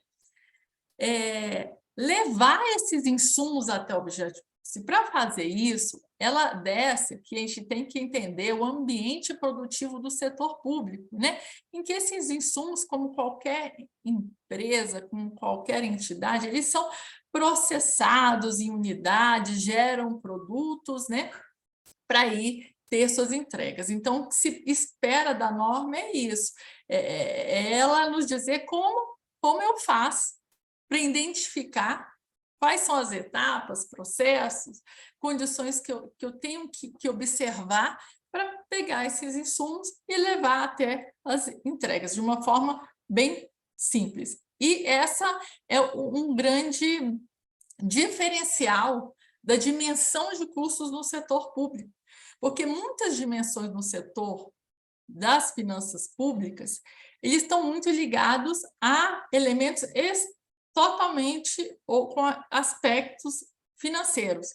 C: Levar esses insumos até o objeto. Se para fazer isso, ela desce que a gente tem que entender o ambiente produtivo do setor público, né? Em que esses insumos, como qualquer empresa, como qualquer entidade, eles são processados em unidades, geram produtos, né? Para ir ter suas entregas. Então, o que se espera da norma é isso, ela nos dizer como eu faço para identificar quais são as etapas, processos, condições que eu tenho que observar para pegar esses insumos e levar até as entregas, de uma forma bem simples. E essa é um grande diferencial da dimensão de custos no setor público, porque muitas dimensões no setor das finanças públicas, eles estão muito ligados a elementos totalmente ou com aspectos financeiros.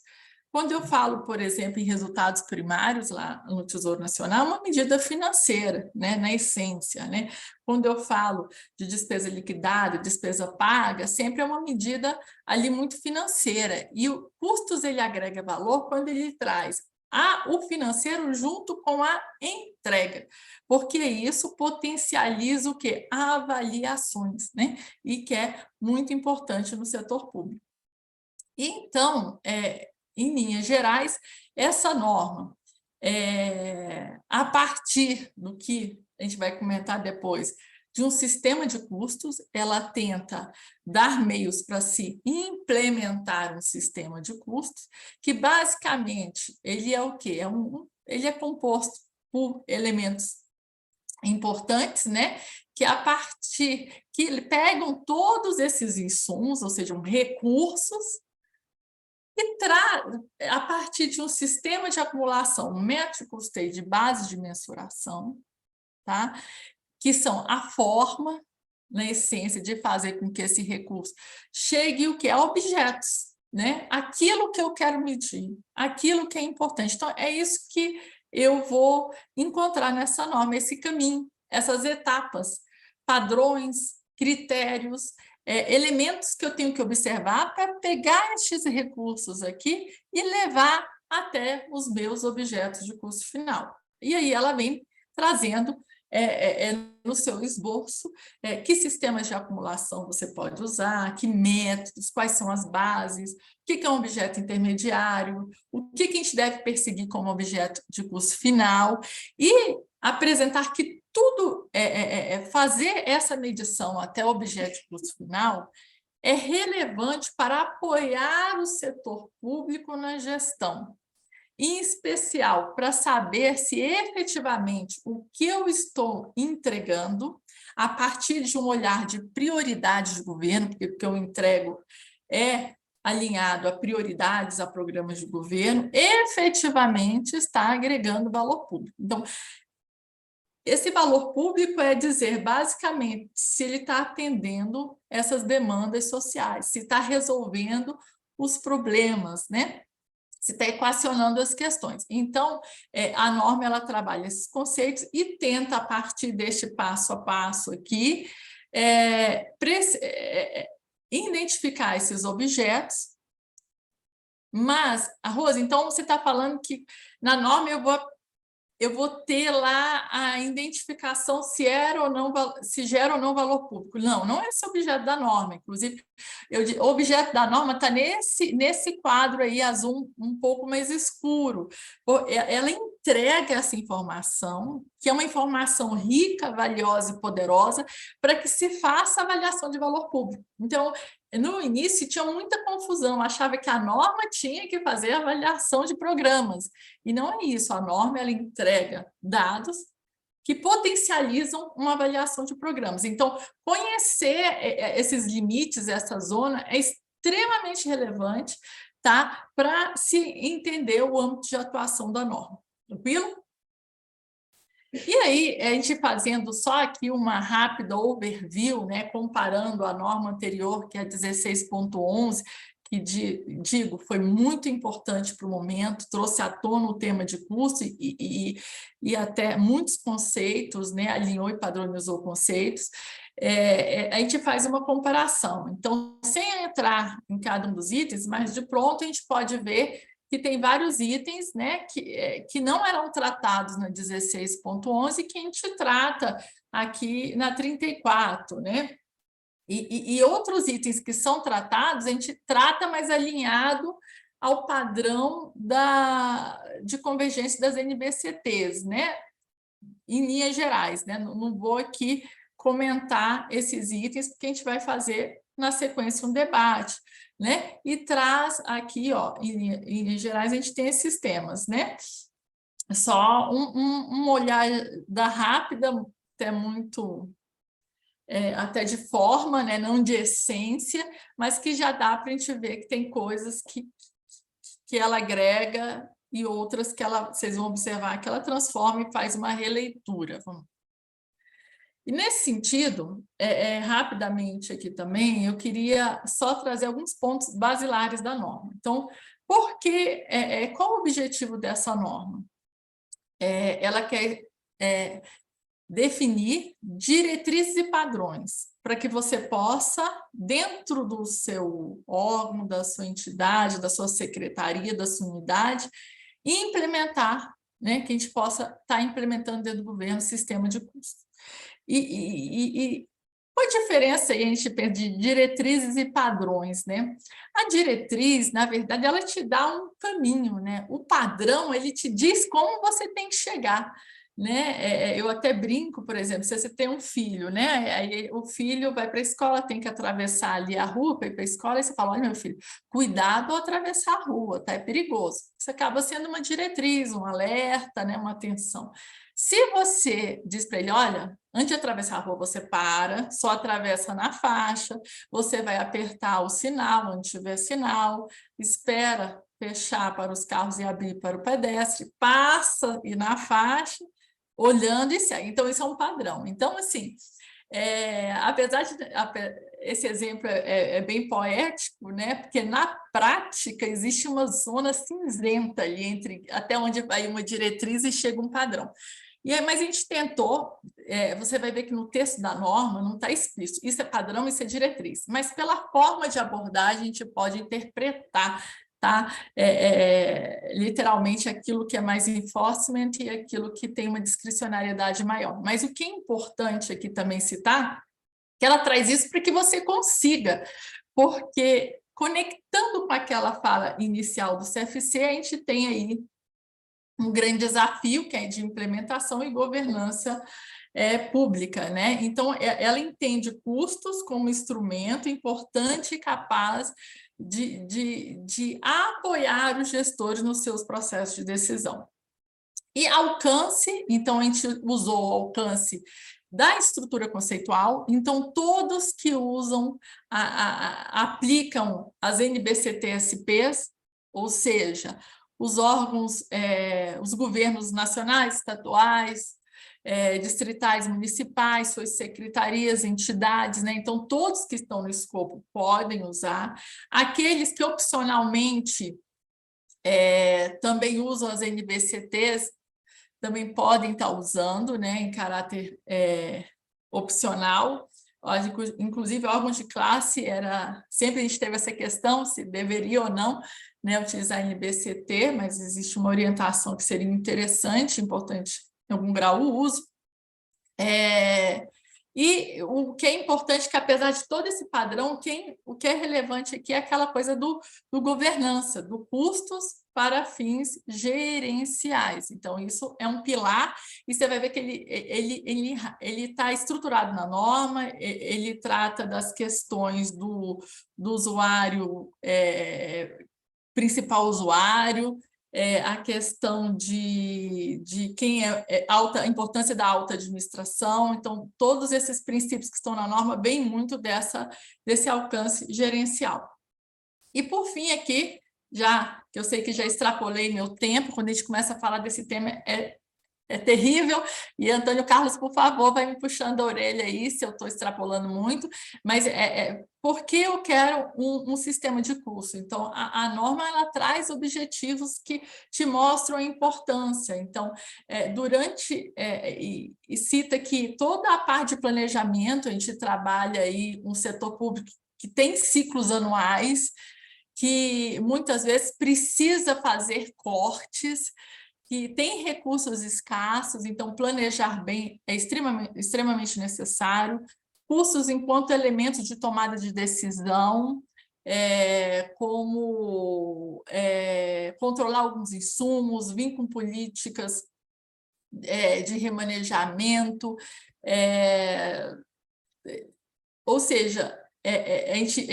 C: Quando eu falo, por exemplo, em resultados primários lá no Tesouro Nacional, é uma medida financeira, né, na essência, né? Quando eu falo de despesa liquidada, despesa paga, sempre é uma medida ali muito financeira. E o custos ele agrega valor quando ele traz o financeiro junto com a entrega, porque isso potencializa o quê? Avaliações, né? E que é muito importante no setor público. Então, em linhas gerais, essa norma, a partir do que a gente vai comentar depois, de um sistema de custos, ela tenta dar meios para se implementar um sistema de custos, que basicamente ele é o quê? Ele é composto por elementos importantes, né? Que a partir que pegam todos esses insumos, ou seja, recursos, e a partir de um sistema de acumulação, um método de custeio de base de mensuração, tá? Que são a forma, na essência, de fazer com que esse recurso chegue o que é objetos, né? Aquilo que eu quero medir, aquilo que é importante. Então, é isso que eu vou encontrar nessa norma, esse caminho, essas etapas, padrões, critérios, elementos que eu tenho que observar para pegar estes recursos aqui e levar até os meus objetos de custo final. E aí ela vem trazendo no seu esboço que sistemas de acumulação você pode usar, que métodos, quais são as bases, o que é um objeto intermediário, o que a gente deve perseguir como objeto de custo final, e apresentar que tudo, fazer essa medição até o objeto de custo final é relevante para apoiar o setor público na gestão, em especial para saber se efetivamente o que eu estou entregando, a partir de um olhar de prioridade de governo, porque o que eu entrego é alinhado a prioridades, a programas de governo, efetivamente está agregando valor público. Então, esse valor público é dizer, basicamente, se ele está atendendo essas demandas sociais, se está resolvendo os problemas, né? Se está equacionando as questões. Então, a norma ela trabalha esses conceitos e tenta, a partir deste passo a passo aqui, identificar esses objetos. Mas, Rosa, então você está falando que na norma eu vou ter lá a identificação se gera ou não valor público. Não é esse o objeto da norma. Inclusive, o objeto da norma está nesse quadro aí azul um pouco mais escuro. Ela entrega essa informação, que é uma informação rica, valiosa e poderosa, para que se faça avaliação de valor público. Então, no início tinha muita confusão, achava que a norma tinha que fazer avaliação de programas, e não é isso, a norma ela entrega dados que potencializam uma avaliação de programas. Então, conhecer esses limites, essa zona, é extremamente relevante, tá? Para se entender o âmbito de atuação da norma. Tranquilo? E aí, a gente fazendo só aqui uma rápida overview, né, comparando a norma anterior, que é 16.11, que, digo, foi muito importante para o momento, trouxe à tona o tema de custo e até muitos conceitos, né, alinhou e padronizou conceitos, a gente faz uma comparação. Então, sem entrar em cada um dos itens, mas de pronto a gente pode ver que tem vários itens, né, que não eram tratados na 16.11, que a gente trata aqui na 34, né? E outros itens que são tratados, a gente trata mais alinhado ao padrão de convergência das NBCTs, né? Em linhas gerais, né? Não vou aqui comentar esses itens, porque a gente vai fazer na sequência um debate, né? E traz aqui, ó, em gerais, a gente tem esses temas, né? Só um olhar da rápida, até muito até de forma, né, não de essência, mas que já dá para a gente ver que tem coisas que ela agrega e outras que vocês vão observar que ela transforma e faz uma releitura. E nesse sentido, rapidamente aqui também, eu queria só trazer alguns pontos basilares da norma. Então, qual o objetivo dessa norma? Ela quer definir diretrizes e padrões para que você possa, dentro do seu órgão, da sua entidade, da sua secretaria, da sua unidade, implementar, né, que a gente possa estar implementando dentro do governo o sistema de custo. E qual a diferença aí a gente pensa de diretrizes e padrões, né? A diretriz, na verdade, ela te dá um caminho, né? O padrão, ele te diz como você tem que chegar, né? Eu até brinco, por exemplo, se você tem um filho, né? Aí o filho vai para a escola, tem que atravessar ali a rua para ir para a escola, e você fala, olha, meu filho, cuidado ao atravessar a rua, tá? É perigoso. Isso acaba sendo uma diretriz, um alerta, né? Uma atenção. Se você diz para ele, olha, antes de atravessar a rua, você para, só atravessa na faixa, você vai apertar o sinal, onde tiver sinal, espera fechar para os carros e abrir para o pedestre, passa e na faixa, olhando e segue. Então, isso é um padrão. Então, assim, apesar de esse exemplo é bem poético, né? Porque na prática existe uma zona cinzenta ali entre até onde vai uma diretriz e chega um padrão. Mas a gente tentou, você vai ver que no texto da norma não está explícito, isso é padrão, isso é diretriz, mas pela forma de abordagem a gente pode interpretar, tá? Literalmente aquilo que é mais enforcement e aquilo que tem uma discricionariedade maior. Mas o que é importante aqui também citar, que ela traz isso para que você consiga, porque conectando com aquela fala inicial do CFC, a gente tem aí um grande desafio, que é de implementação e governança pública, né? Então, ela entende custos como instrumento importante e capaz de apoiar os gestores nos seus processos de decisão. E alcance, então, a gente usou o alcance da estrutura conceitual, então todos que usam, aplicam as NBCT-SPs, ou seja, os órgãos, os governos nacionais, estaduais, distritais, municipais, suas secretarias, entidades, né? Então todos que estão no escopo podem usar, aqueles que opcionalmente também usam as NBCTs, também podem estar usando, né, em caráter opcional. Inclusive, órgãos de classe, sempre a gente teve essa questão, se deveria ou não, né, utilizar a NBCT, mas existe uma orientação que seria interessante, importante em algum grau o uso. E o que é importante é que, apesar de todo esse padrão, o que é relevante aqui é aquela coisa do governança, do custos para fins gerenciais. Então, isso é um pilar, e você vai ver que ele está estruturado na norma, ele trata das questões do usuário, principal usuário, a questão de quem a importância da alta administração. Então, todos esses princípios que estão na norma vêm muito desse alcance gerencial. E, por fim, aqui, que eu sei que já extrapolei meu tempo, quando a gente começa a falar desse tema, é terrível, e Antônio Carlos, por favor, vai me puxando a orelha aí, se eu estou extrapolando muito, mas porque eu quero um sistema de curso. Então, a norma, ela traz objetivos que te mostram a importância. Então, e cita que toda a parte de planejamento, a gente trabalha aí um setor público que tem ciclos anuais, que muitas vezes precisa fazer cortes, que tem recursos escassos, então planejar bem é extremamente necessário. Custos enquanto elementos de tomada de decisão, como controlar alguns insumos, vir com políticas de remanejamento, ou seja, a gente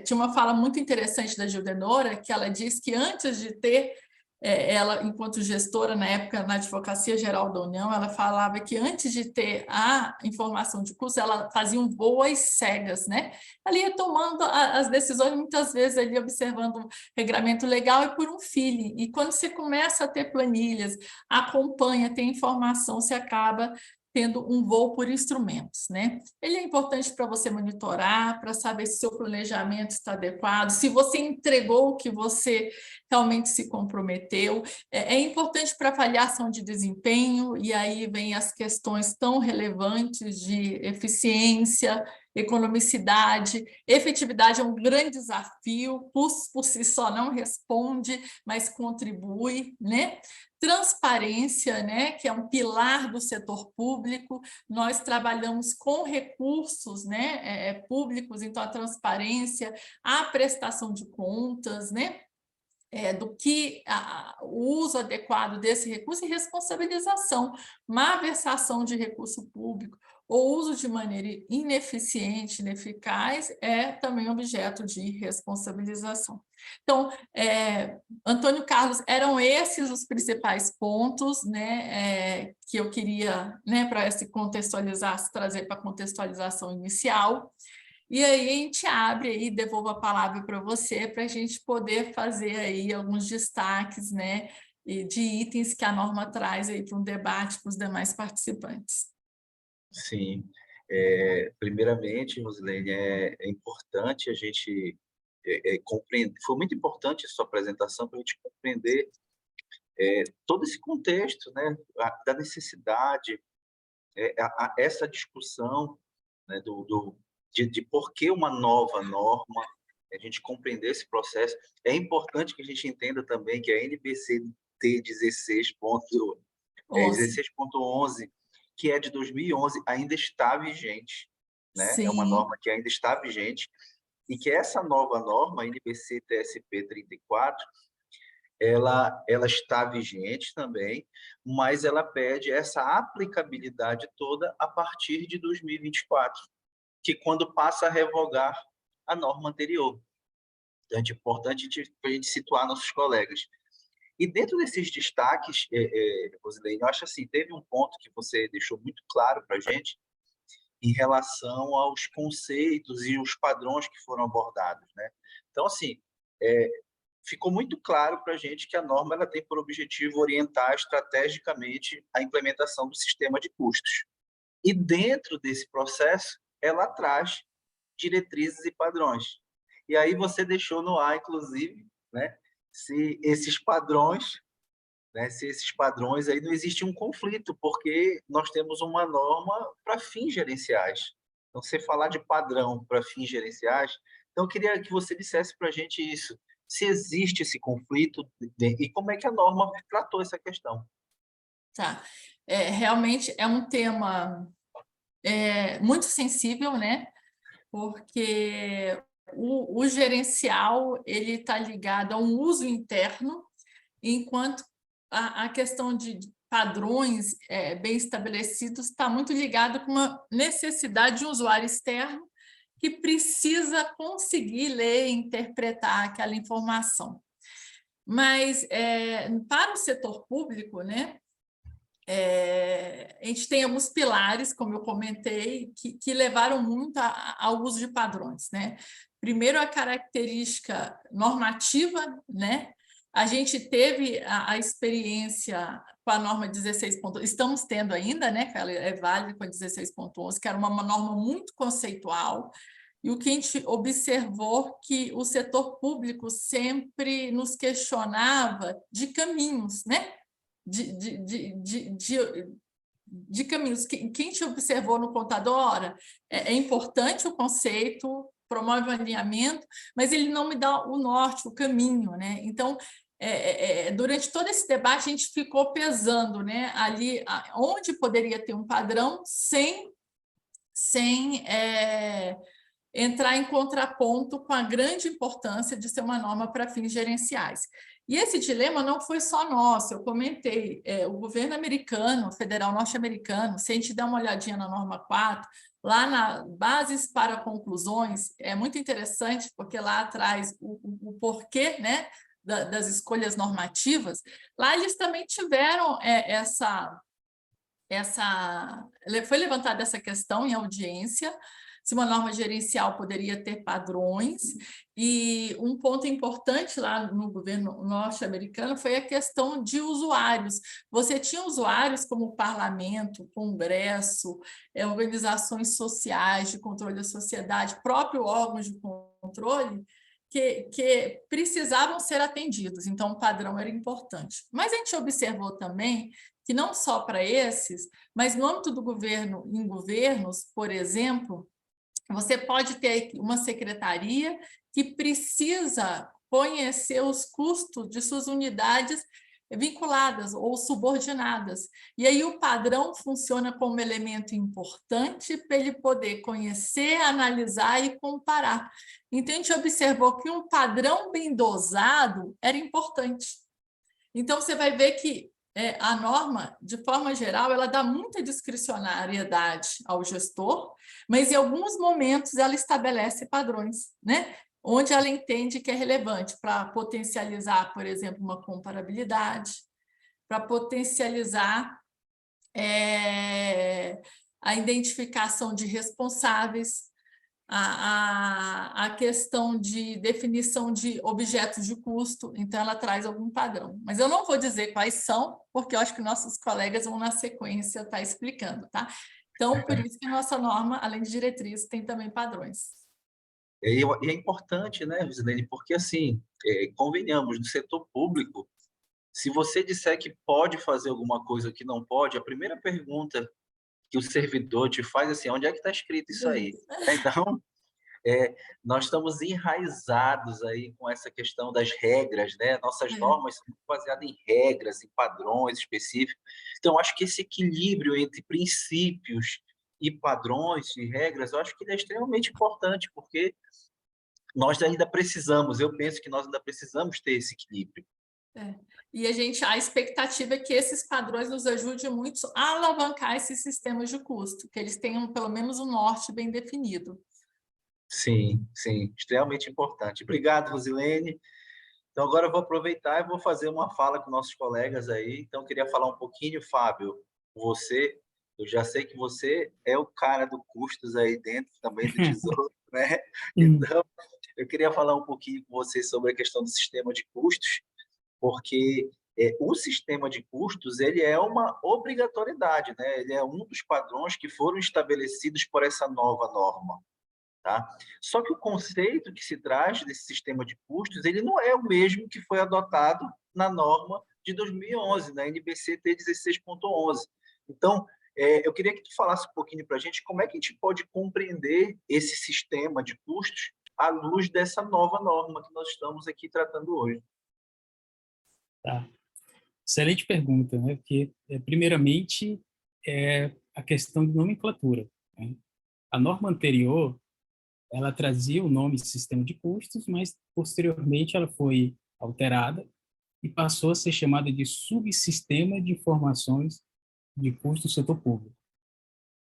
C: tinha uma fala muito interessante da Gildenora, que ela diz que antes de ter ela, enquanto gestora, na época, na Advocacia Geral da União, ela falava que antes de ter a informação de custo, ela fazia um voo às cegas, né? Ela ia tomando as decisões, muitas vezes ali observando um regramento legal e por um feeling. E quando você começa a ter planilhas, acompanha, tem informação, você acaba tendo um voo por instrumentos, né? Ele é importante para você monitorar, para saber se seu planejamento está adequado, se você entregou o que você realmente se comprometeu. É importante para avaliação de desempenho, e aí vem as questões tão relevantes de eficiência, economicidade, efetividade é um grande desafio, custo por si só não responde, mas contribui, né? Transparência, né, que é um pilar do setor público, nós trabalhamos com recursos, né, públicos, então a transparência, a prestação de contas, né, do que o uso adequado desse recurso e responsabilização, má versação de recurso público ou uso de maneira ineficiente, ineficaz, é também objeto de responsabilização. Então, Antônio Carlos, eram esses os principais pontos, né, que eu queria, né, para se contextualizar, se trazer para a contextualização inicial. E aí a gente abre e devolvo a palavra para você, para a gente poder fazer aí alguns destaques, né, de itens que a norma traz aí para um debate com os demais participantes.
B: Sim. Primeiramente, Rosilene, é importante a gente compreender, foi muito importante a sua apresentação para a gente compreender todo esse contexto, né, da necessidade, essa discussão, né, de por que uma nova norma, a gente compreender esse processo. É importante que a gente entenda também que a NBCT 16.11, que é de 2011, ainda está vigente, né? É uma norma que ainda está vigente, e que essa nova norma, a NBC-TSP 34, ela está vigente também, mas ela pede essa aplicabilidade toda a partir de 2024, que quando passa a revogar a norma anterior. Então, é importante para a gente situar nossos colegas. E dentro desses destaques, Rosilene, eu acho assim, teve um ponto que você deixou muito claro para a gente em relação aos conceitos e os padrões que foram abordados, né? Então, assim, ficou muito claro para a gente que a norma ela tem por objetivo orientar estrategicamente a implementação do sistema de custos. E dentro desse processo, ela traz diretrizes e padrões. E aí você deixou no ar, inclusive, né, se esses padrões aí não existe um conflito, porque nós temos uma norma para fins gerenciais. Então, você falar de padrão para fins gerenciais, então eu queria que você dissesse para a gente isso, se existe esse conflito e como é que a norma tratou essa questão.
C: Tá. Realmente é um tema muito sensível, né? Porque o gerencial ele está ligado a um uso interno, enquanto a questão de padrões bem estabelecidos está muito ligado com uma necessidade de um usuário externo que precisa conseguir ler e interpretar aquela informação. Mas, para o setor público, né, a gente tem alguns pilares, como eu comentei, que levaram muito ao uso de padrões, né? Primeiro, a característica normativa, né? A gente teve a experiência com a norma 16.11, estamos tendo ainda, né? Que ela é válida com a 16.11, que era uma norma muito conceitual, e o que a gente observou que o setor público sempre nos questionava de caminhos, né? De caminhos. Quem te observou no contador, ora, é importante o conceito, promove o alinhamento, mas ele não me dá o norte, o caminho, né? Então, durante todo esse debate, a gente ficou pesando, né, ali onde poderia ter um padrão sem entrar em contraponto com a grande importância de ser uma norma para fins gerenciais. E esse dilema não foi só nosso, eu comentei, o governo americano, federal norte-americano, se a gente der uma olhadinha na norma 4, lá na Bases para Conclusões, é muito interessante, porque lá traz o porquê, né, das escolhas normativas, lá eles também tiveram foi levantada essa questão em audiência, se uma norma gerencial poderia ter padrões, e um ponto importante lá no governo norte-americano foi a questão de usuários. Você tinha usuários como o parlamento, congresso, organizações sociais de controle da sociedade, próprio órgãos de controle, que precisavam ser atendidos, então o padrão era importante. Mas a gente observou também que não só para esses, mas no âmbito do governo, em governos, por exemplo, você pode ter uma secretaria que precisa conhecer os custos de suas unidades vinculadas ou subordinadas. E aí o padrão funciona como elemento importante para ele poder conhecer, analisar e comparar. Então, a gente observou que um padrão bem dosado era importante. Então, você vai ver que a norma, de forma geral, ela dá muita discricionariedade ao gestor, mas em alguns momentos ela estabelece padrões, né? Onde ela entende que é relevante para potencializar, por exemplo, uma comparabilidade, para potencializar a identificação de responsáveis, a questão de definição de objetos de custo, então ela traz algum padrão. Mas eu não vou dizer quais são, porque eu acho que nossos colegas vão na sequência estar explicando, tá? Então, por isso que a nossa norma, além de diretrizes, tem também padrões.
B: E é importante, né, Rosilene, porque assim, convenhamos, no setor público, se você disser que pode fazer alguma coisa que não pode, a primeira pergunta que o servidor te faz é assim, onde é que está escrito isso aí? Então, nós estamos enraizados aí com essa questão das regras, né? Nossas normas são baseadas em regras, em padrões específicos. Então, acho que esse equilíbrio entre princípios e padrões e regras, eu acho que ele é extremamente importante, porque nós ainda precisamos, eu penso que nós ainda precisamos ter esse equilíbrio.
C: E a expectativa é que esses padrões nos ajudem muito a alavancar esses sistemas de custo, que eles tenham pelo menos um norte bem definido.
B: Sim, sim, extremamente importante. Obrigado, Rosilene. Então, agora eu vou aproveitar e vou fazer uma fala com nossos colegas aí. Então, eu queria falar um pouquinho, Fábio, você, eu já sei que você é o cara do custos aí dentro também do Tesouro, né? Então, eu queria falar um pouquinho com você sobre a questão do sistema de custos, porque o sistema de custos ele é uma obrigatoriedade, né? Ele é um dos padrões que foram estabelecidos por essa nova norma. Tá? Só que o conceito que se traz desse sistema de custos ele não é o mesmo que foi adotado na norma de 2011, na NBC-T 16.11. Então, eu queria que tu falasse um pouquinho para a gente como é que a gente pode compreender esse sistema de custos à luz dessa nova norma que nós estamos aqui tratando hoje.
E: Tá. Excelente pergunta, né? Porque, primeiramente, a questão de nomenclatura, né? A norma anterior, ela trazia o nome de sistema de custos, mas, posteriormente, ela foi alterada e passou a ser chamada de subsistema de informações de custo do setor público.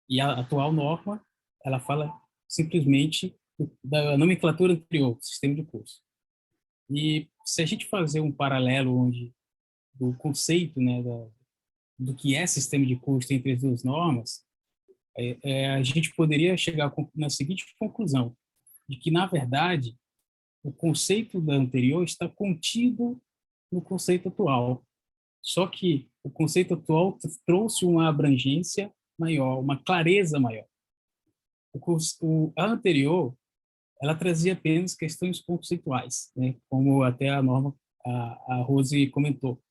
E: E a atual norma, ela fala simplesmente da nomenclatura anterior, sistema de custos. E se a gente fazer um paralelo onde do conceito, né, do que é sistema de custo entre as duas normas, a gente poderia chegar na seguinte conclusão, de que, na verdade, o conceito da anterior está contido no conceito atual. Só que o conceito atual trouxe uma abrangência maior, uma clareza maior. A anterior, ela trazia apenas questões conceituais, né? Como até a norma, a Rose comentou.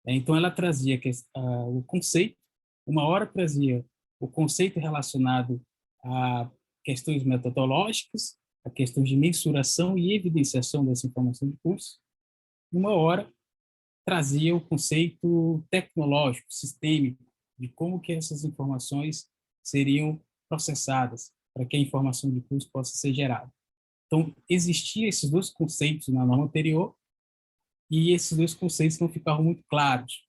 E: Então, ela trazia o conceito, uma hora trazia o conceito relacionado a questões metodológicas, a questões de mensuração e evidenciação dessa informação de curso, uma hora trazia o conceito tecnológico, sistêmico, de como que essas informações seriam processadas para que a informação de curso possa ser gerada. Então, existiam esses dois conceitos na norma anterior e esses dois conceitos não ficavam muito claros.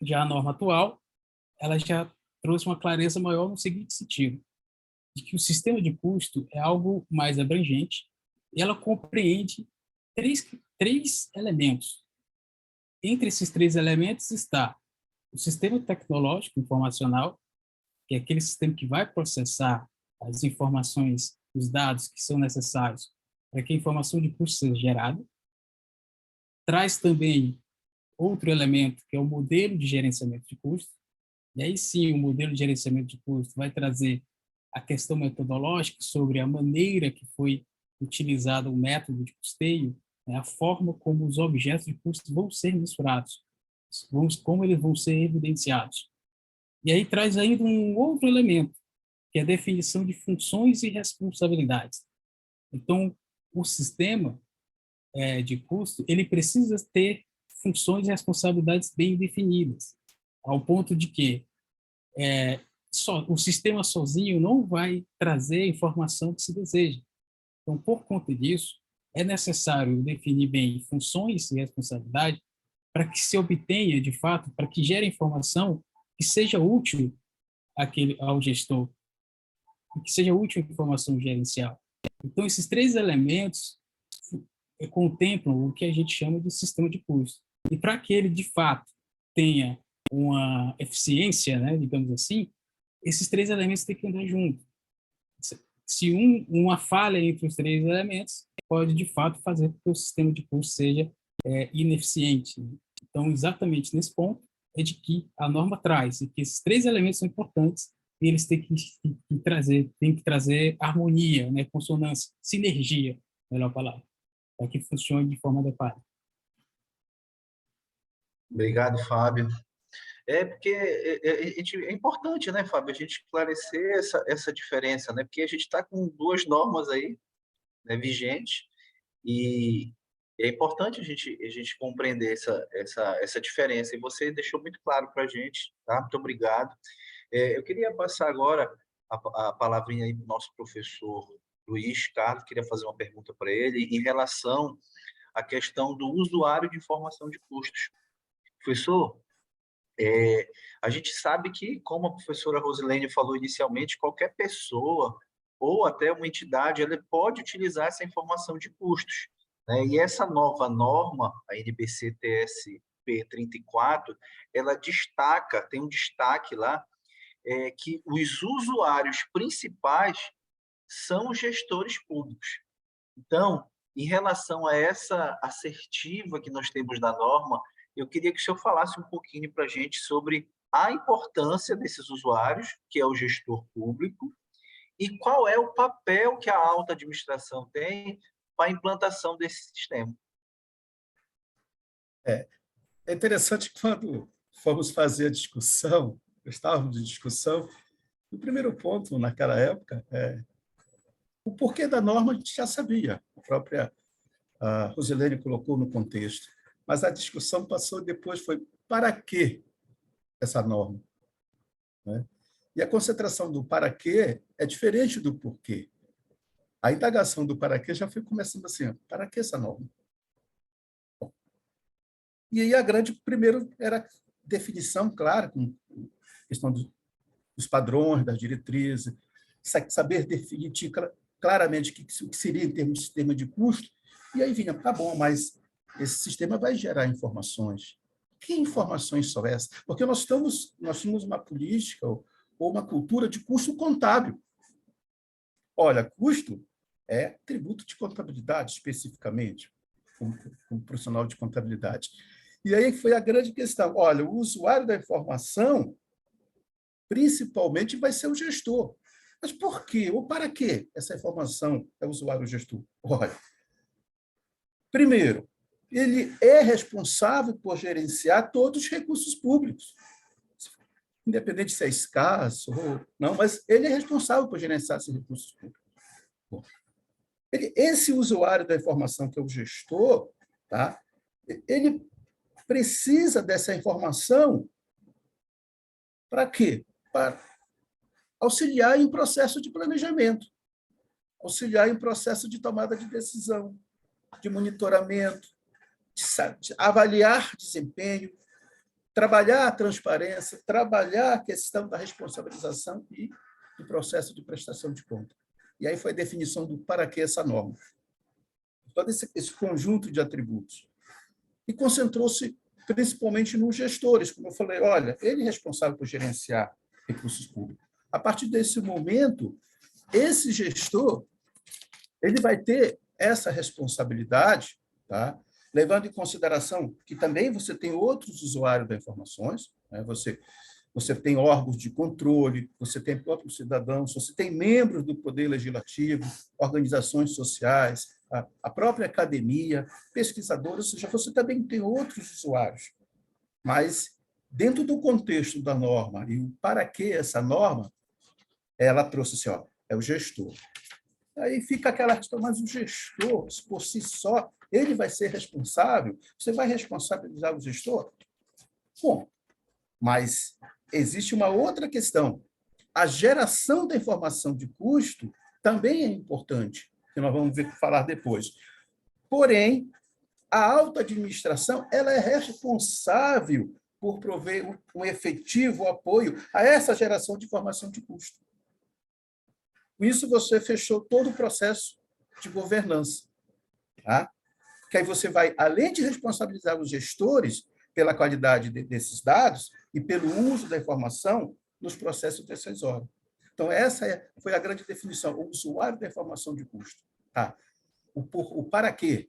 E: Já a norma atual, ela já trouxe uma clareza maior no seguinte sentido, de que o sistema de custo é algo mais abrangente e ela compreende 3 elementos. Entre esses 3 elementos está o sistema tecnológico informacional, que é aquele sistema que vai processar as informações, os dados que são necessários para que a informação de custo seja gerada. Traz também outro elemento, que é o modelo de gerenciamento de custo. E aí sim, o modelo de gerenciamento de custo vai trazer a questão metodológica sobre a maneira que foi utilizado o método de custeio, né, a forma como os objetos de custo vão ser mensurados, como eles vão ser evidenciados. E aí traz ainda um outro elemento, que é a definição de funções e responsabilidades. Então, o sistema de custo, ele precisa ter funções e responsabilidades bem definidas, ao ponto de que o sistema sozinho não vai trazer a informação que se deseja. Então, por conta disso, é necessário definir bem funções e responsabilidade para que se obtenha, de fato, para que gere informação que seja útil ao gestor, que seja útil a informação gerencial. Então, esses 3 elementos contemplam o que a gente chama de sistema de custo. E para que ele, de fato, tenha uma eficiência, né, digamos assim, esses 3 elementos têm que andar juntos. Se uma falha entre os 3 elementos pode, de fato, fazer com que o sistema de custo seja ineficiente. Então, exatamente nesse ponto é de que a norma traz, e que esses 3 elementos são importantes e eles têm que trazer harmonia, né, consonância, sinergia, melhor palavra, para que funcione de forma adequada.
B: Obrigado, Fábio. Porque é importante, né, Fábio, a gente esclarecer essa diferença, né? Porque a gente está com 2 normas aí, né, vigentes, e é importante a gente compreender essa diferença. E você deixou muito claro para a gente, tá? Muito obrigado. Eu queria passar agora a palavrinha aí para o nosso professor Luiz Carlos. Queria fazer uma pergunta para ele em relação à questão do usuário de informação de custos. Professor, a gente sabe que, como a professora Rosilene falou inicialmente, qualquer pessoa ou até uma entidade ela pode utilizar essa informação de custos, né? E essa nova norma, a NBC-TSP 34, ela destaca, tem um destaque lá, que os usuários principais são os gestores públicos. Então, em relação a essa assertiva que nós temos na norma, eu queria que o senhor falasse um pouquinho para a gente sobre a importância desses usuários, que é o gestor público, e qual é o papel que a alta administração tem para a implantação desse sistema.
D: É interessante que quando fomos fazer a discussão, estávamos em discussão, o primeiro ponto naquela época o porquê da norma a gente já sabia, a própria Rosilene colocou no contexto, mas a discussão passou depois, foi para que essa norma? Né? E a concentração do para quê é diferente do porquê. A indagação do para quê já foi começando assim, para que essa norma? Bom, e aí a grande, primeiro, era definição clara, com questão dos padrões, das diretrizes, saber definir claramente o que seria em termos de sistema de custo, e aí vinha, tá bom, mas esse sistema vai gerar informações. Que informações são essas? Porque nós temos uma política ou uma cultura de custo contábil. Olha, custo é tributo de contabilidade, especificamente, como profissional de contabilidade. E aí foi a grande questão. Olha, o usuário da informação, principalmente, vai ser o gestor. Mas por quê? Ou para que essa informação é o usuário gestor? Olha, primeiro, ele é responsável por gerenciar todos os recursos públicos, independente se é escasso ou não, mas ele é responsável por gerenciar esses recursos públicos. Bom, esse usuário da informação, que é o gestor, tá? Ele precisa dessa informação para quê? Para auxiliar em processo de planejamento, auxiliar em processo de tomada de decisão, de monitoramento, de avaliar desempenho, trabalhar a transparência, trabalhar a questão da responsabilização e do processo de prestação de conta. E aí foi a definição do para que essa norma. todo esse conjunto de atributos. E concentrou-se principalmente nos gestores, como eu falei, olha, ele é responsável por gerenciar recursos públicos. A partir desse momento, esse gestor ele vai ter essa responsabilidade, tá? Levando em consideração que também você tem outros usuários das informações, né? Você tem órgãos de controle, você tem próprios cidadãos, você tem membros do Poder Legislativo, organizações sociais, a própria academia, pesquisadores, ou seja, você também tem outros usuários. Mas, dentro do contexto da norma, e para que essa norma, ela trouxe assim, ó, é o gestor. Aí fica aquela questão, mas o gestor, por si só, ele vai ser responsável? Você vai responsabilizar o gestor? Bom, mas existe uma outra questão. A geração da informação de custo também é importante, que nós vamos falar depois. Porém, a alta administração ela é responsável por prover um efetivo apoio a essa geração de informação de custo. Com isso, você fechou todo o processo de governança. Tá? Que aí você vai, além de responsabilizar os gestores pela qualidade desses dados e pelo uso da informação nos processos decisórios. Então, essa foi a grande definição, o usuário da informação de custo. Tá? O para quê?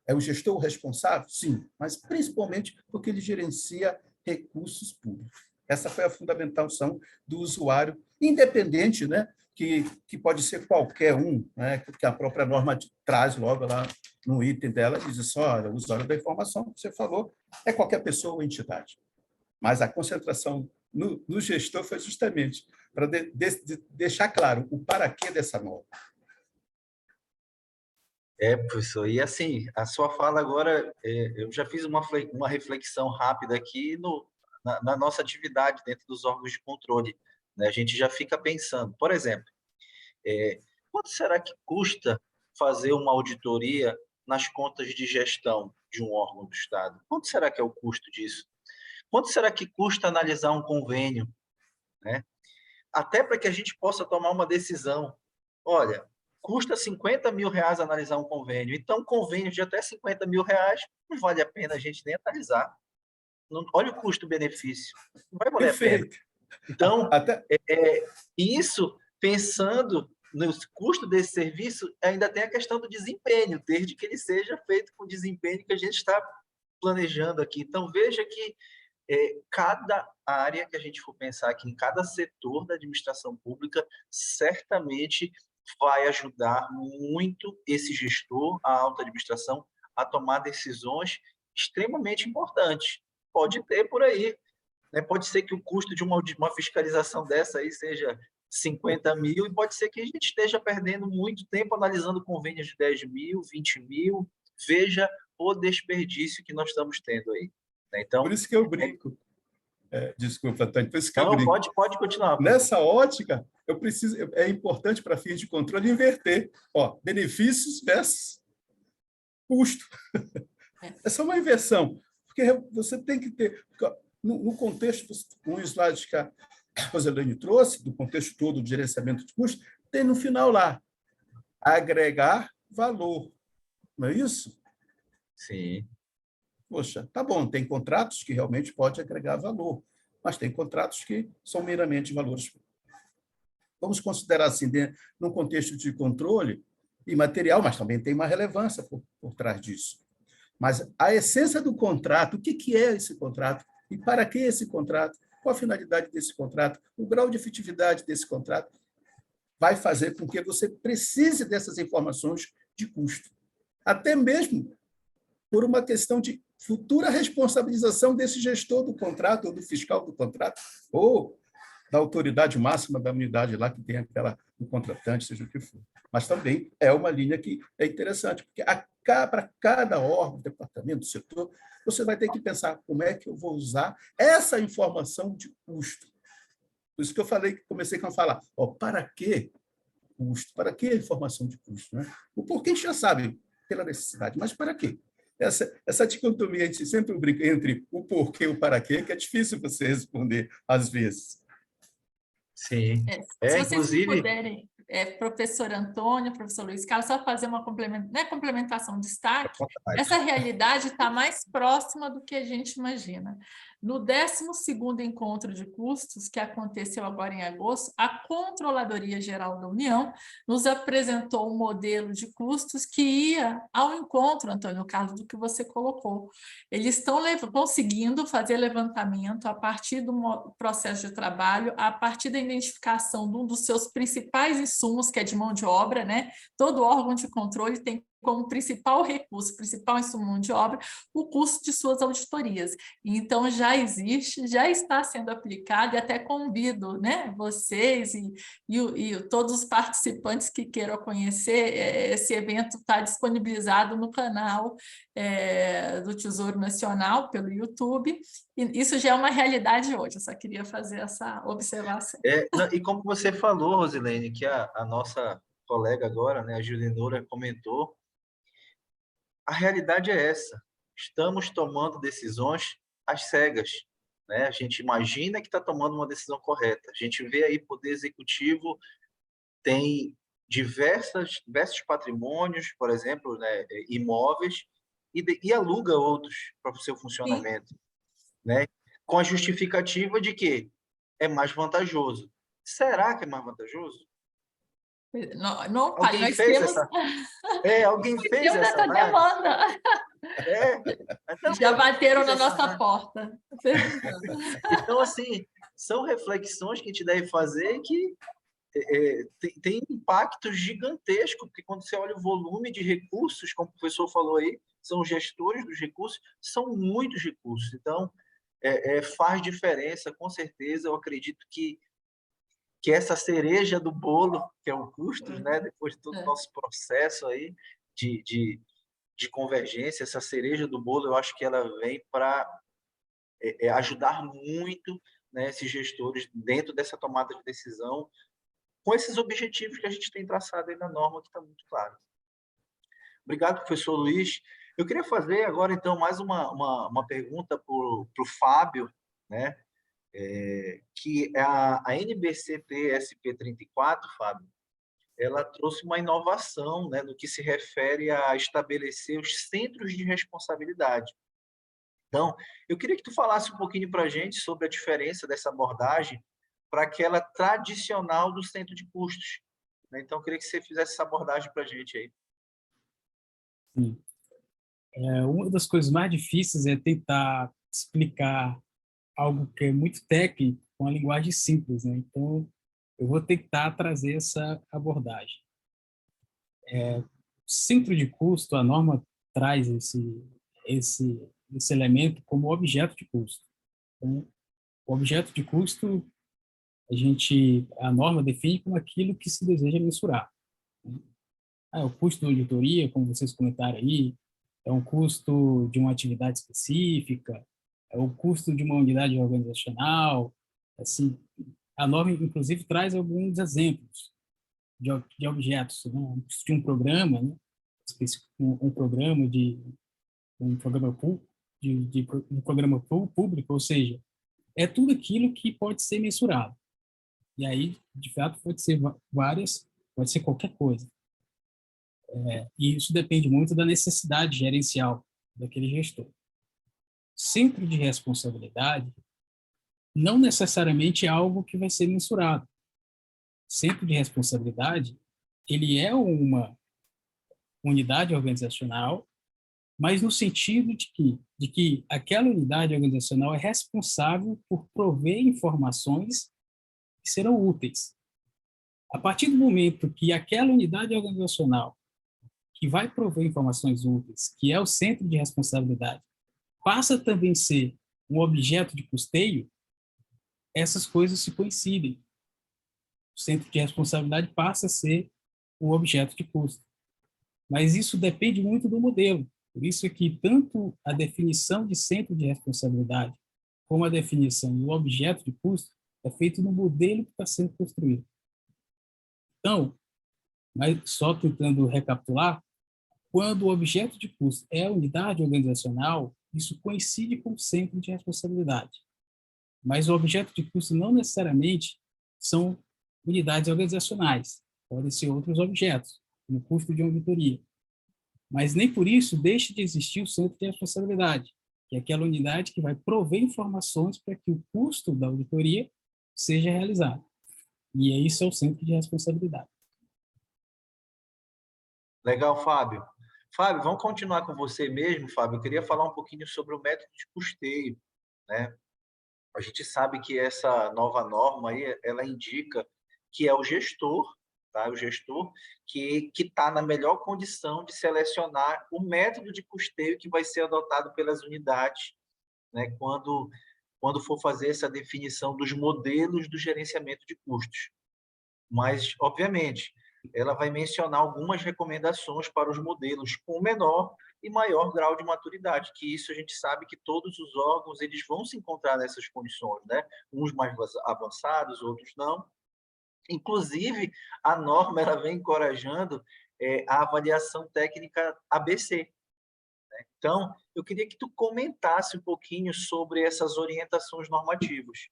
D: É o gestor o responsável? Sim, mas principalmente porque ele gerencia recursos públicos. Essa foi a fundamentação do usuário, independente, né, que pode ser qualquer um, né, que a própria norma traz logo lá no item dela, diz assim, olha, o usuário da informação que você falou é qualquer pessoa ou entidade. Mas a concentração no gestor foi justamente para deixar claro o para quê dessa norma.
B: Professor, e assim, a sua fala agora, eu já fiz uma reflexão rápida aqui na nossa atividade dentro dos órgãos de controle, né? A gente já fica pensando, por exemplo, quanto será que custa fazer uma auditoria nas contas de gestão de um órgão do Estado? Quanto será que é o custo disso? Quanto será que custa analisar um convênio, né? Até para que a gente possa tomar uma decisão. Olha, custa R$50 mil analisar um convênio. Então, convênio de até R$50 mil não vale a pena a gente nem analisar. Não, olha o custo-benefício. Não vai valer
D: Perfeito.
B: a pena. Então, isso, pensando no custo desse serviço, ainda tem a questão do desempenho, desde que ele seja feito com o desempenho que a gente está planejando aqui. Então, veja que cada área que a gente for pensar aqui, em cada setor da administração pública, certamente vai ajudar muito esse gestor, a alta administração, a tomar decisões extremamente importantes. Pode ter por aí, né? Pode ser que o custo de uma fiscalização dessa aí seja R$50 mil e pode ser que a gente esteja perdendo muito tempo analisando convênios de R$10 mil, R$20 mil. Veja o desperdício que nós estamos tendo aí. Então,
D: por isso que eu brinco. Desculpa, Antônio, por isso que eu
B: não,
D: brinco.
B: pode continuar.
D: Nessa ótica, é importante para fins de controle inverter. Benefícios versus custo. É só uma inversão, porque você tem que ter... No contexto, um slide que a Roselane trouxe, do contexto todo do gerenciamento de custos, tem no final lá, agregar valor. Não é isso?
B: Sim.
D: Poxa, tá bom, tem contratos que realmente podem agregar valor, mas tem contratos que são meramente valores. Vamos considerar assim, num contexto de controle imaterial, mas também tem uma relevância por trás disso. Mas a essência do contrato, o que é esse contrato? E para que esse contrato? Qual a finalidade desse contrato? O grau de efetividade desse contrato vai fazer com que você precise dessas informações de custo. Até mesmo por uma questão de futura responsabilização desse gestor do contrato, ou do fiscal do contrato, ou da autoridade máxima da unidade lá que tem aquela do contratante, seja o que for. Mas também é uma linha que é interessante, porque para cada órgão, departamento, setor, você vai ter que pensar como é que eu vou usar essa informação de custo. Por isso que eu comecei a falar, para que custo? Para que a informação de custo? Né? O porquê a gente já sabe, pela necessidade, mas para quê? Essa dicotomia, a gente sempre brinca entre o porquê e o para quê, que é difícil você responder às vezes.
B: Sim.
C: Se vocês
B: Inclusive...
C: puderem... professor Antônio, professor Luiz Carlos, só fazer uma complementação, destaque, essa realidade está mais próxima do que a gente imagina. No 12º encontro de custos, que aconteceu agora em agosto, a Controladoria Geral da União nos apresentou um modelo de custos que ia ao encontro, Antônio Carlos, do que você colocou. Eles estão conseguindo fazer levantamento a partir do processo de trabalho, a partir da identificação de um dos seus principais insumos, que é de mão de obra, né? Todo órgão de controle tem como principal recurso, principal insumo de mão de obra, o custo de suas auditorias. Então, já existe, já está sendo aplicado, e até convido, né, vocês e todos os participantes que queiram conhecer, esse evento está disponibilizado no canal do Tesouro Nacional, pelo YouTube, e isso já é uma realidade hoje, eu só queria fazer essa observação.
B: E como você falou, Rosilene, que a nossa colega agora, né, a Julinora, comentou, a realidade é essa. Estamos tomando decisões às cegas, né? A gente imagina que está tomando uma decisão correta. A gente vê aí Poder Executivo tem diversos patrimônios, por exemplo, né, imóveis, e aluga outros para o seu funcionamento, né? Com a justificativa de que é mais vantajoso. Será que é mais vantajoso?
C: Não, pai,
B: alguém fez essa
C: essa demanda.
B: Então,
C: já bateram na nossa porta.
B: Então, assim, são reflexões que a gente deve fazer que tem impacto gigantesco, porque quando você olha o volume de recursos, como o professor falou aí, são gestores dos recursos, são muitos recursos. Então, faz diferença, com certeza. Eu acredito que essa cereja do bolo, que é o custos, né? Depois de todo o nosso processo aí de convergência, essa cereja do bolo, eu acho que ela vem para ajudar muito, né, esses gestores dentro dessa tomada de decisão, com esses objetivos que a gente tem traçado aí na norma, que está muito claro. Obrigado, professor Luiz. Eu queria fazer agora, então, mais uma pergunta para o Fábio, né? Que a NBCP SP34, Fábio, ela trouxe uma inovação, né, no que se refere a estabelecer os centros de responsabilidade. Então, eu queria que tu falasse um pouquinho para a gente sobre a diferença dessa abordagem para aquela tradicional do centro de custos. Então, eu queria que você fizesse essa abordagem para a gente aí.
E: Sim. Uma das coisas mais difíceis é tentar explicar algo que é muito técnico com a linguagem simples, né? Então, eu vou tentar trazer essa abordagem. Centro de custo, a norma traz esse elemento como objeto de custo. Então, o objeto de custo, a norma define como aquilo que se deseja mensurar. O custo da auditoria, como vocês comentaram aí, é um custo de uma atividade específica, é o custo de uma unidade organizacional. Assim, a norma, inclusive, traz alguns exemplos de objetos, né? De um programa, né? um programa público, ou seja, é tudo aquilo que pode ser mensurado. E aí, de fato, pode ser pode ser qualquer coisa. E isso depende muito da necessidade gerencial daquele gestor. Centro de responsabilidade não necessariamente é algo que vai ser mensurado. Centro de responsabilidade, ele é uma unidade organizacional, mas no sentido de que aquela unidade organizacional é responsável por prover informações que serão úteis. A partir do momento que aquela unidade organizacional que vai prover informações úteis, que é o centro de responsabilidade, passa também a ser um objeto de custeio, essas coisas se coincidem. O centro de responsabilidade passa a ser o objeto de custo. Mas isso depende muito do modelo. Por isso é que tanto a definição de centro de responsabilidade como a definição do objeto de custo é feito no modelo que está sendo construído. Então, mas só tentando recapitular, quando o objeto de custo é a unidade organizacional, isso coincide com o centro de responsabilidade. Mas o objeto de custo não necessariamente são unidades organizacionais. podem ser outros objetos, no custo de uma auditoria. Mas nem por isso deixa de existir o centro de responsabilidade, que é aquela unidade que vai prover informações para que o custo da auditoria seja realizado. E isso é o centro de responsabilidade.
B: Legal, Fábio. Fábio, vamos continuar com você mesmo, Fábio. Eu queria falar um pouquinho sobre o método de custeio, né? A gente sabe que essa nova norma aí, ela indica que é o gestor, tá? O gestor que está na melhor condição de selecionar o método de custeio que vai ser adotado pelas unidades, né? Quando for fazer essa definição dos modelos do gerenciamento de custos. Mas, obviamente, ela vai mencionar algumas recomendações para os modelos com menor e maior grau de maturidade, que isso a gente sabe que todos os órgãos eles vão se encontrar nessas condições, né? Uns mais avançados, outros não. Inclusive, a norma ela vem encorajando a avaliação técnica ABC. Né? Então, eu queria que tu comentasse um pouquinho sobre essas orientações normativas.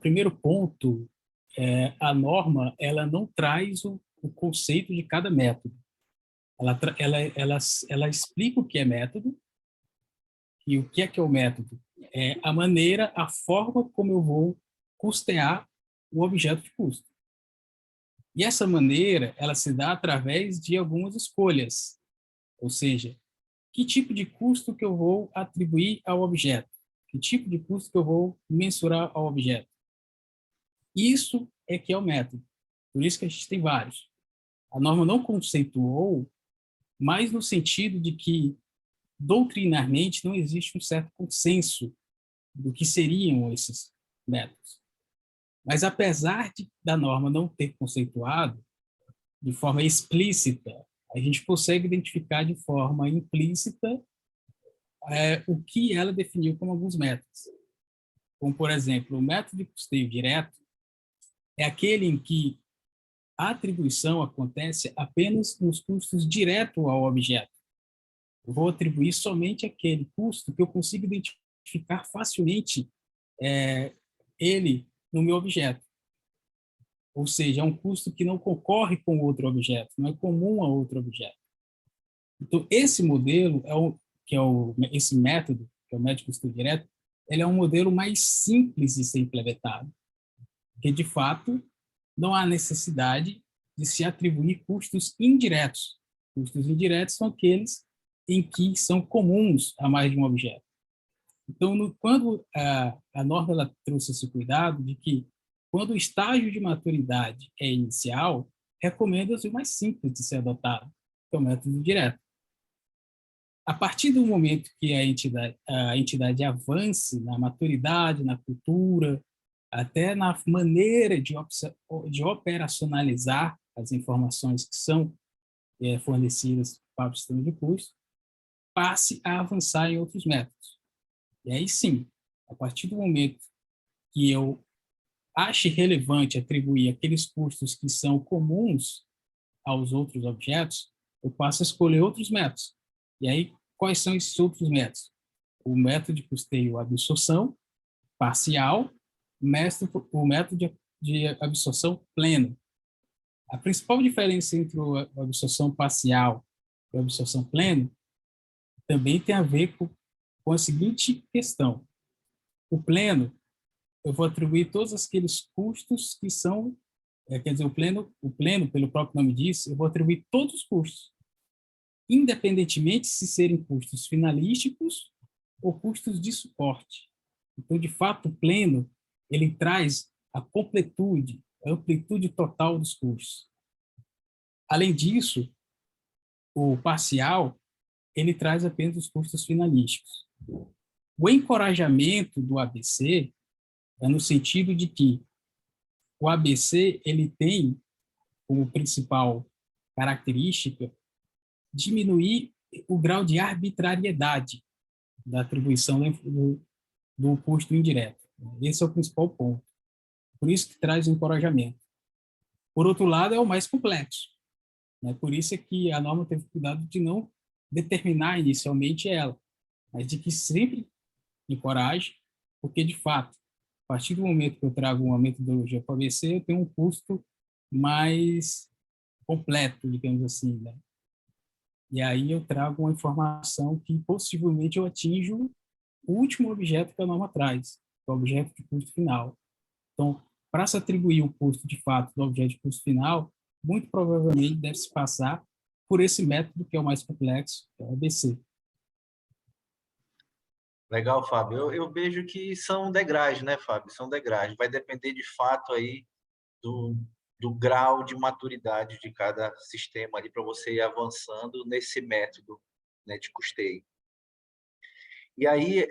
E: Primeiro ponto, a norma ela não traz o conceito de cada método. Ela explica o que é método e o que é o método. É a maneira, a forma como eu vou custear o objeto de custo. E essa maneira, ela se dá através de algumas escolhas. Ou seja, que tipo de custo que eu vou atribuir ao objeto? Que tipo de custo que eu vou mensurar ao objeto? Isso é que é o método. Por isso que a gente tem vários. A norma não conceituou, mas no sentido de que, doutrinarmente, não existe um certo consenso do que seriam esses métodos. Mas, apesar da norma não ter conceituado de forma explícita, a gente consegue identificar de forma implícita o que ela definiu como alguns métodos. Como, por exemplo, o método de custeio direto é aquele em que a atribuição acontece apenas nos custos diretos ao objeto. Eu vou atribuir somente aquele custo que eu consigo identificar facilmente ele no meu objeto. Ou seja, é um custo que não concorre com outro objeto, não é comum a outro objeto. Então, esse modelo, esse método, que é o método de custeio direto, ele é um modelo mais simples de ser implementado, porque, de fato, não há necessidade de se atribuir custos indiretos. Custos indiretos são aqueles em que são comuns a mais de um objeto. Então, quando a norma ela trouxe esse cuidado de que, quando o estágio de maturidade é inicial, recomenda-se o mais simples de ser adotado, que é o método direto. A partir do momento que a entidade avance na maturidade, na cultura, até na maneira de operacionalizar as informações que são fornecidas para o sistema de custo, passe a avançar em outros métodos. E aí sim, a partir do momento que eu ache relevante atribuir aqueles custos que são comuns aos outros objetos, eu passo a escolher outros métodos. E aí, quais são esses outros métodos? O método de custeio absorção parcial, o método de absorção pleno. A principal diferença entre a absorção parcial e a absorção pleno também tem a ver com a seguinte questão. O pleno, eu vou atribuir todos aqueles custos que são, quer dizer, o pleno, pelo próprio nome diz, eu vou atribuir todos os custos, independentemente se serem custos finalísticos ou custos de suporte. Então, de fato, o pleno, ele traz a completude, a amplitude total dos custos. Além disso, o parcial, ele traz apenas os custos finalísticos. O encorajamento do ABC é no sentido de que o ABC ele tem como principal característica diminuir o grau de arbitrariedade da atribuição do custo indireto. Esse é o principal ponto. Por isso que traz o encorajamento. Por outro lado, é o mais complexo. Por isso é que a norma teve cuidado de não determinar inicialmente ela, mas de que sempre encoraje, porque, de fato, A partir do momento que eu trago uma metodologia para o ABC, eu tenho um custo mais completo, digamos assim, né? E aí eu trago uma informação que possivelmente eu atinjo o último objeto que a norma traz, que é o objeto de custo final. Então, para se atribuir o custo de fato do objeto de custo final, muito provavelmente deve se passar por esse método que é o mais complexo, que é o ABC.
B: Legal, Fábio. Eu vejo que são degraus, né, Fábio? São degraus. Vai depender de fato aí do grau de maturidade de cada sistema ali para você ir avançando nesse método, né, de custeio. E aí,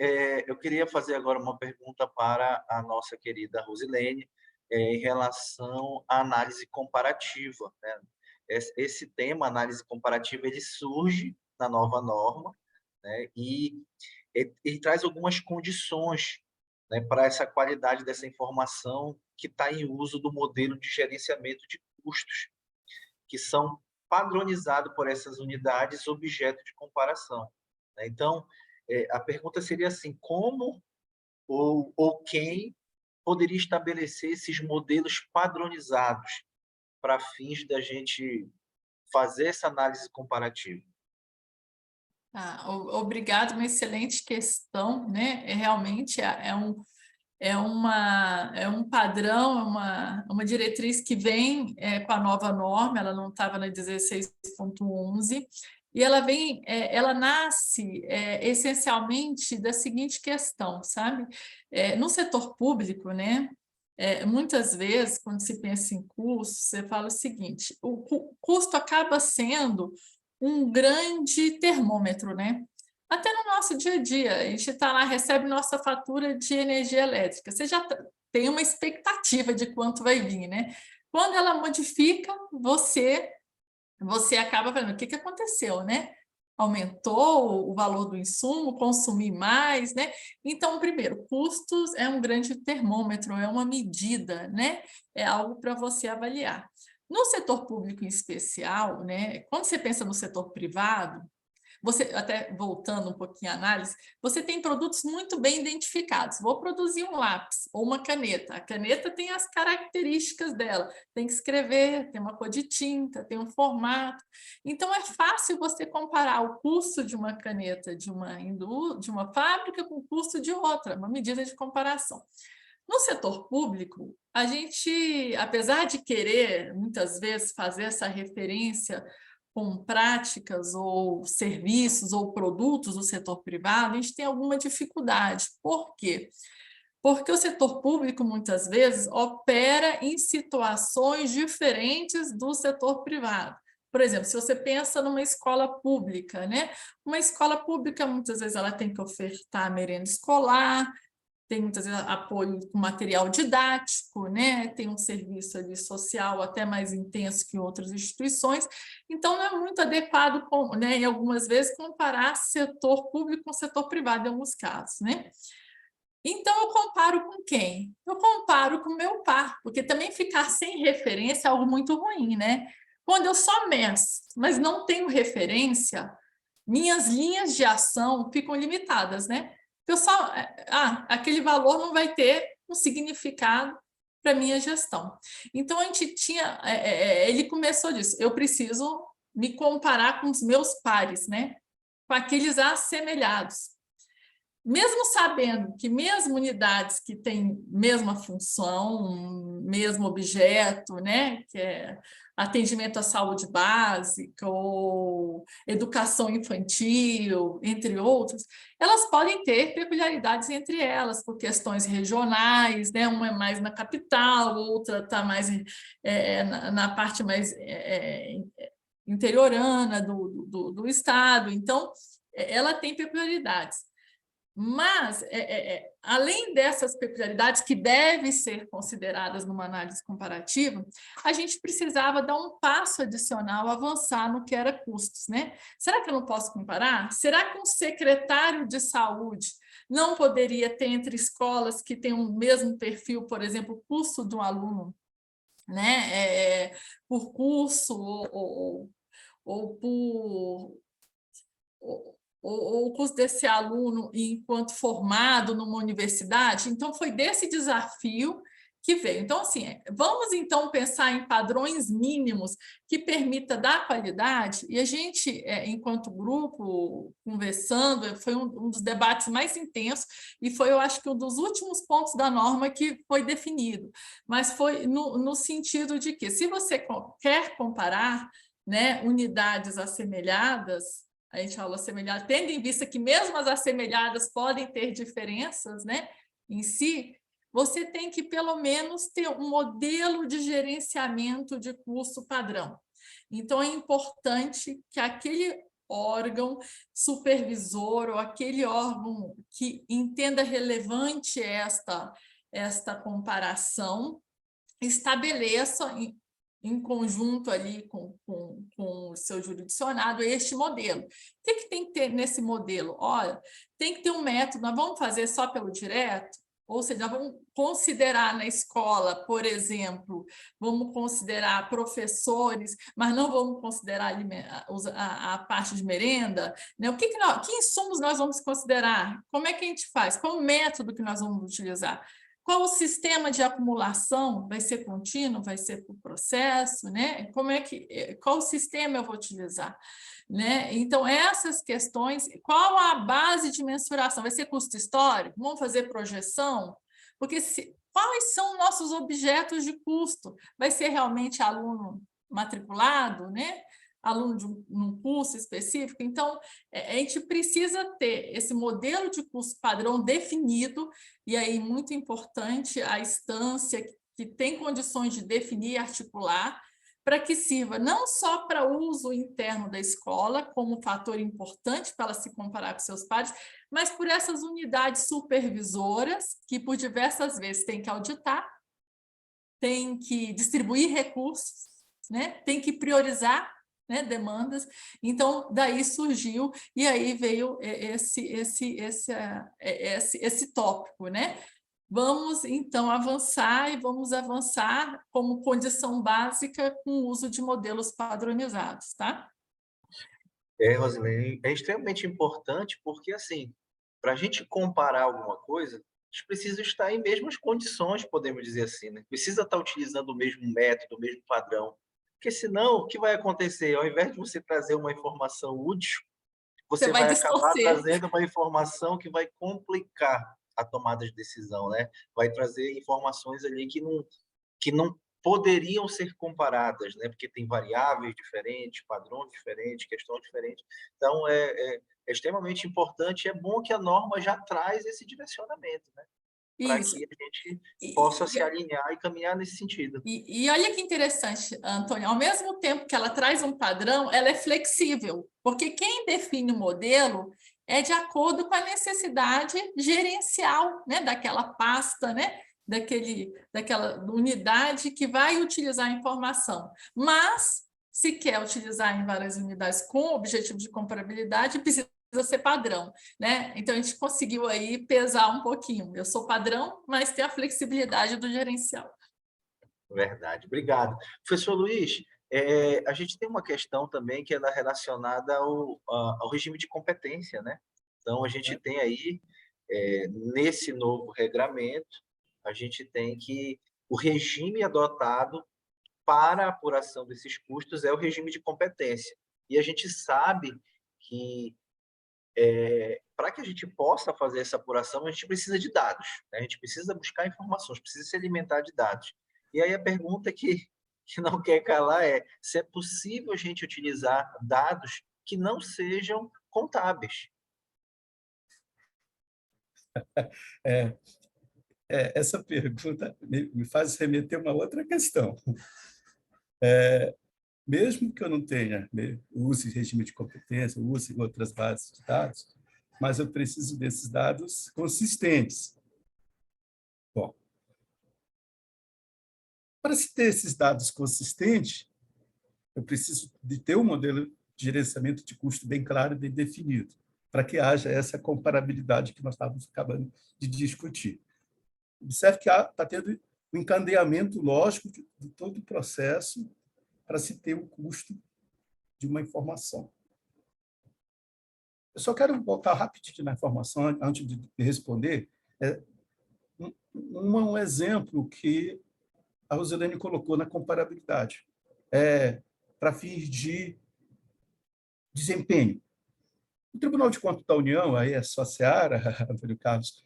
B: eu queria fazer agora uma pergunta para a nossa querida Rosilene, em relação à análise comparativa, né? Esse tema, análise comparativa, ele surge na nova norma, né? E ele traz algumas condições, né, para essa qualidade dessa informação que está em uso do modelo de gerenciamento de custos, que são padronizados por essas unidades objeto de comparação, né? Então, a pergunta seria assim: como ou quem poderia estabelecer esses modelos padronizados para fins da gente fazer essa análise comparativa?
C: Obrigado, uma excelente questão, né? Realmente é um padrão, uma diretriz que vem com a nova norma, ela não estava na 16.11, e ela nasce essencialmente da seguinte questão, sabe? No setor público, né? Muitas vezes, quando se pensa em custo, você fala o seguinte: o custo acaba sendo um grande termômetro, né? Até no nosso dia a dia, a gente está lá, recebe nossa fatura de energia elétrica, você já tem uma expectativa de quanto vai vir, né? Quando ela modifica, você acaba falando, o que aconteceu, né? Aumentou o valor do insumo, consumir mais, né? Então, primeiro, custos é um grande termômetro, é uma medida, né? É algo para você avaliar. No setor público em especial, né? Quando você pensa no setor privado, você, até voltando um pouquinho à análise, você tem produtos muito bem identificados. Vou produzir um lápis ou uma caneta. A caneta tem as características dela, tem que escrever, tem uma cor de tinta, tem um formato. Então, é fácil você comparar o custo de uma caneta de uma fábrica com o custo de outra, uma medida de comparação. No setor público, a gente, apesar de querer, muitas vezes, fazer essa referência com práticas ou serviços ou produtos do setor privado, a gente tem alguma dificuldade. Por quê? Porque o setor público, muitas vezes, opera em situações diferentes do setor privado. Por exemplo, se você pensa numa escola pública, né? Uma escola pública, muitas vezes, ela tem que ofertar merenda escolar, tem muitas vezes apoio com material didático, né? Tem um serviço ali social até mais intenso que outras instituições, então não é muito adequado, né, em algumas vezes, comparar setor público com setor privado, em alguns casos, né? Então, eu comparo com quem? Eu comparo com o meu par, porque também ficar sem referência é algo muito ruim, né? Quando eu só meço, mas não tenho referência, minhas linhas de ação ficam limitadas, né? Eu só, aquele valor não vai ter um significado para minha gestão. Então, a gente tinha, ele começou disso, eu preciso me comparar com os meus pares, né? Com aqueles assemelhados. Mesmo sabendo que mesmo unidades que têm mesma função, mesmo objeto, né, que é atendimento à saúde básica ou educação infantil, entre outros, elas podem ter peculiaridades entre elas, por questões regionais, né, uma é mais na capital, outra está mais na parte mais interiorana do estado, então ela tem peculiaridades. Mas, além dessas peculiaridades que devem ser consideradas numa análise comparativa, a gente precisava dar um passo adicional, avançar no que era custos, né? Será que eu não posso comparar? Será que um secretário de saúde não poderia ter entre escolas que têm o mesmo perfil, por exemplo, o custo de um aluno, né? Por curso ou por o custo desse aluno enquanto formado numa universidade. Então, foi desse desafio que veio. Então, assim, vamos então pensar em padrões mínimos que permita dar qualidade, e a gente, enquanto grupo, conversando, foi um dos debates mais intensos, e foi, eu acho que um dos últimos pontos da norma que foi definido, mas foi no sentido de que, se você quer comparar, né, unidades assemelhadas, a gente fala assemelhada, tendo em vista que mesmo as assemelhadas podem ter diferenças, né, em si, você tem que, pelo menos, ter um modelo de gerenciamento de custo padrão. Então, é importante que aquele órgão supervisor ou aquele órgão que entenda relevante esta comparação estabeleça em conjunto ali com o seu jurisdicionado este modelo. O que tem que ter nesse modelo? Olha, tem que ter um método, nós vamos fazer só pelo direto? Ou seja, vamos considerar na escola, por exemplo, vamos considerar professores, mas não vamos considerar a parte de merenda, né? Que insumos nós vamos considerar? Como é que a gente faz? Qual o método que nós vamos utilizar? Qual o sistema de acumulação? Vai ser contínuo? Vai ser por processo? Né? Qual sistema eu vou utilizar? Né? Então, essas questões, qual a base de mensuração? Vai ser custo histórico? Vamos fazer projeção? Porque quais são nossos objetos de custo? Vai ser realmente aluno matriculado, né? Aluno de um curso específico? Então, a gente precisa ter esse modelo de custo padrão definido, e aí, muito importante, a instância que tem condições de definir e articular, para que sirva não só para uso interno da escola, como um fator importante para ela se comparar com seus pares, mas por essas unidades supervisoras, que por diversas vezes tem que auditar, tem que distribuir recursos, né? Tem que priorizar, né, demandas. Então, daí surgiu, e aí veio esse tópico, né? Vamos, então, avançar, e vamos avançar como condição básica com o uso de modelos padronizados, tá?
B: Rosilene, é extremamente importante porque, assim, para a gente comparar alguma coisa, a gente precisa estar em mesmas condições, podemos dizer assim, né? Precisa estar utilizando o mesmo método, o mesmo padrão. Porque, senão, o que vai acontecer? Ao invés de você trazer uma informação útil, você
C: vai
B: vai acabar
C: distorcer.
B: trazendo uma informação que vai complicar a tomada de decisão, né? Vai trazer informações ali que não poderiam ser comparadas, né? Porque tem variáveis diferentes, padrões diferentes, questões diferentes. Então, é extremamente importante, é bom que a norma já traz esse direcionamento, né? Para
C: Isso.
B: que a gente possa se alinhar e caminhar nesse sentido.
C: E olha que interessante, Antônio, ao mesmo tempo que ela traz um padrão, ela é flexível, porque quem define o modelo é de acordo com a necessidade gerencial, né, daquela pasta, né, daquela unidade que vai utilizar a informação. Mas, se quer utilizar em várias unidades com objetivo de comparabilidade, precisa ser padrão, né? Então, a gente conseguiu aí pesar um pouquinho. Eu sou padrão, mas tem a flexibilidade do gerencial.
B: Verdade, obrigado. Professor Luiz, a gente tem uma questão também que é relacionada ao regime de competência, né? Então, a gente tem aí, nesse novo regramento, a gente tem que o regime adotado para a apuração desses custos é o regime de competência. E a gente sabe que, para que a gente possa fazer essa apuração, a gente precisa de dados, né? A gente precisa buscar informações, precisa se alimentar de dados. E aí a pergunta que não quer calar é se é possível a gente utilizar dados que não sejam contábeis.
D: Essa pergunta me faz remeter a uma outra questão. Mesmo que eu não tenha, use regime de competência, use outras bases de dados, mas eu preciso desses dados consistentes. Bom, para se ter esses dados consistentes, eu preciso de ter um modelo de gerenciamento de custo bem claro e bem definido, para que haja essa comparabilidade que nós estávamos acabando de discutir. Observe que está tendo um encadeamento lógico de todo o processo para se ter o custo de uma informação. Eu só quero voltar rapidinho na informação, antes de responder. Um exemplo que a Rosilene colocou na comparabilidade. Para fins de desempenho. O Tribunal de Contas da União, aí é só a Seara, Antônio Carlos,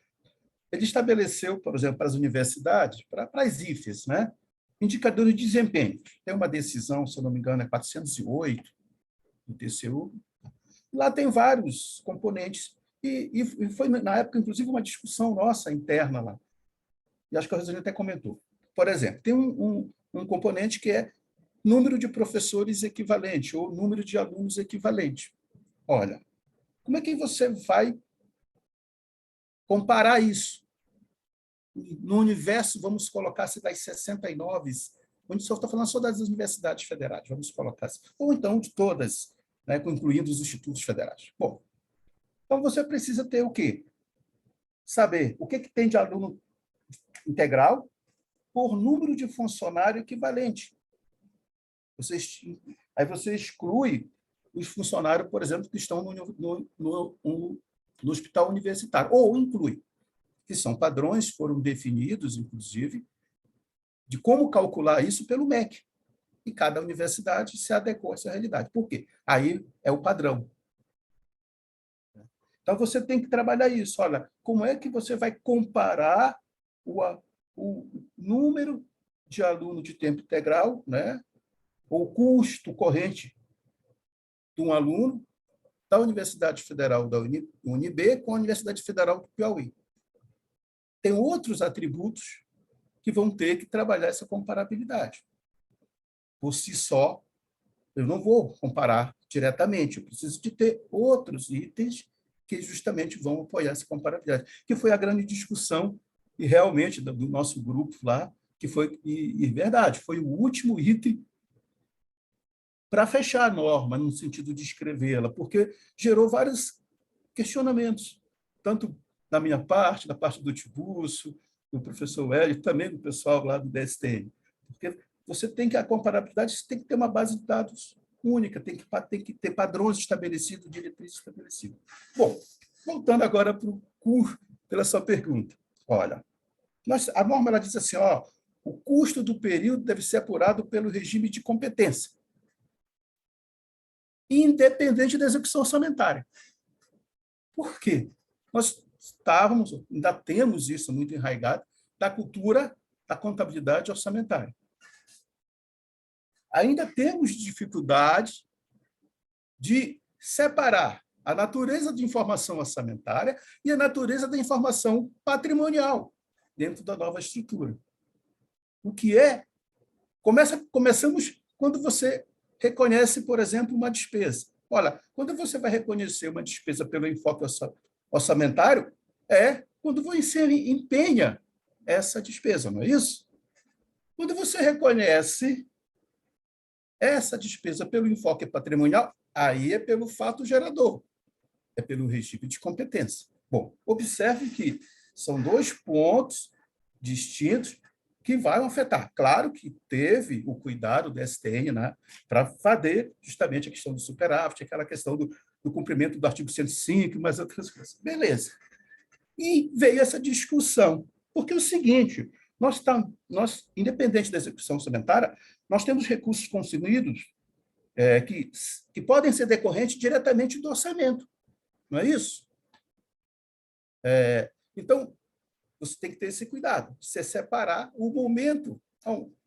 D: ele estabeleceu, por exemplo, para as universidades, para as IFES, né, indicadores de desempenho. Tem uma decisão, se eu não me engano, é 408 do TCU. Lá tem vários componentes. E foi, na época, inclusive, uma discussão nossa interna lá. E acho que a Rosilene até comentou. Por exemplo, tem um componente que é número de professores equivalente ou número de alunos equivalente. Olha, como é que você vai comparar isso? No universo, vamos colocar se das 69, onde só está falando só das universidades federais, vamos colocar assim, ou então de todas, né, incluindo os institutos federais. Bom, então você precisa ter o quê? Saber o que tem de aluno integral por número de funcionário equivalente. Aí você exclui os funcionários, por exemplo, que estão no hospital universitário, ou inclui, que são padrões, foram definidos, inclusive, de como calcular isso pelo MEC. E cada universidade se adequou a essa realidade. Por quê? Aí é o padrão. Então, você tem que trabalhar isso. Olha, como é que você vai comparar o número de aluno de tempo integral, né, ou custo corrente de um aluno da Universidade Federal da UNB com a Universidade Federal do Piauí. Tem outros atributos que vão ter que trabalhar essa comparabilidade. Por si só, eu não vou comparar diretamente, eu preciso de ter outros itens que justamente vão apoiar essa comparabilidade, que foi a grande discussão, e realmente, do nosso grupo lá, que foi, e verdade, foi o último item para fechar a norma, no sentido de escrevê-la, porque gerou vários questionamentos, tanto da minha parte, da parte do Tiburcio, do professor Hélio, também do pessoal lá do DSTN. Porque você tem que, a comparabilidade, você tem que ter uma base de dados única, tem que ter padrões estabelecidos, diretrizes estabelecidas. Bom, voltando agora pela sua pergunta. Olha, a norma ela diz assim, o custo do período deve ser apurado pelo regime de competência, independente da execução orçamentária. Por quê? Nós ainda temos isso muito enraizado, da cultura da contabilidade orçamentária. Ainda temos dificuldade de separar a natureza de informação orçamentária e a natureza da informação patrimonial dentro da nova estrutura. O que é? Começamos quando você reconhece, por exemplo, uma despesa. Olha, quando você vai reconhecer uma despesa pelo enfoque orçamentário, é quando você empenha essa despesa, não é isso? Quando você reconhece essa despesa pelo enfoque patrimonial, aí é pelo fato gerador, é pelo regime de competência. Bom, observe que são dois pontos distintos que vão afetar. Claro que teve o cuidado do STN, né, para fazer justamente a questão do superávit, aquela questão do cumprimento do artigo 105 e mais outras coisas. Beleza. E veio essa discussão, porque é o seguinte, nós, independente da execução orçamentária, nós temos recursos consumidos que podem ser decorrentes diretamente do orçamento, não é isso? Então, você tem que ter esse cuidado, de se separar o momento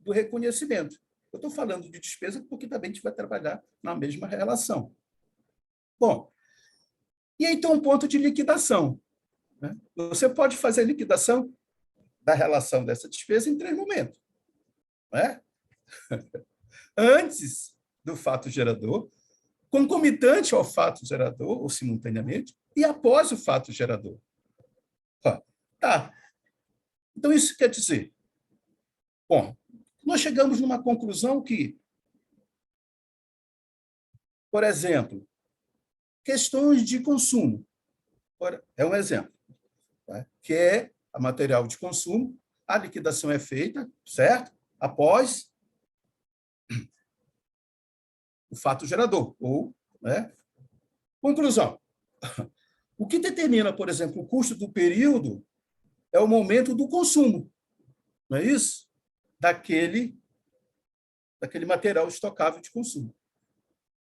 D: do reconhecimento. Eu estou falando de despesa porque também a gente vai trabalhar na mesma relação. Bom, e aí tem um ponto de liquidação. Né? Você pode fazer a liquidação da relação dessa despesa em 3 momentos. Não é? Antes do fato gerador, concomitante ao fato gerador, ou simultaneamente, e após o fato gerador. Tá. Então, isso quer dizer, bom, nós chegamos numa conclusão que, por exemplo, questões de consumo, é um exemplo, tá? Que é a material de consumo, a liquidação é feita, certo? Após o fato gerador, ou, né? Conclusão, O que determina, por exemplo, o custo do período é o momento do consumo, não é isso? Daquele material estocável de consumo.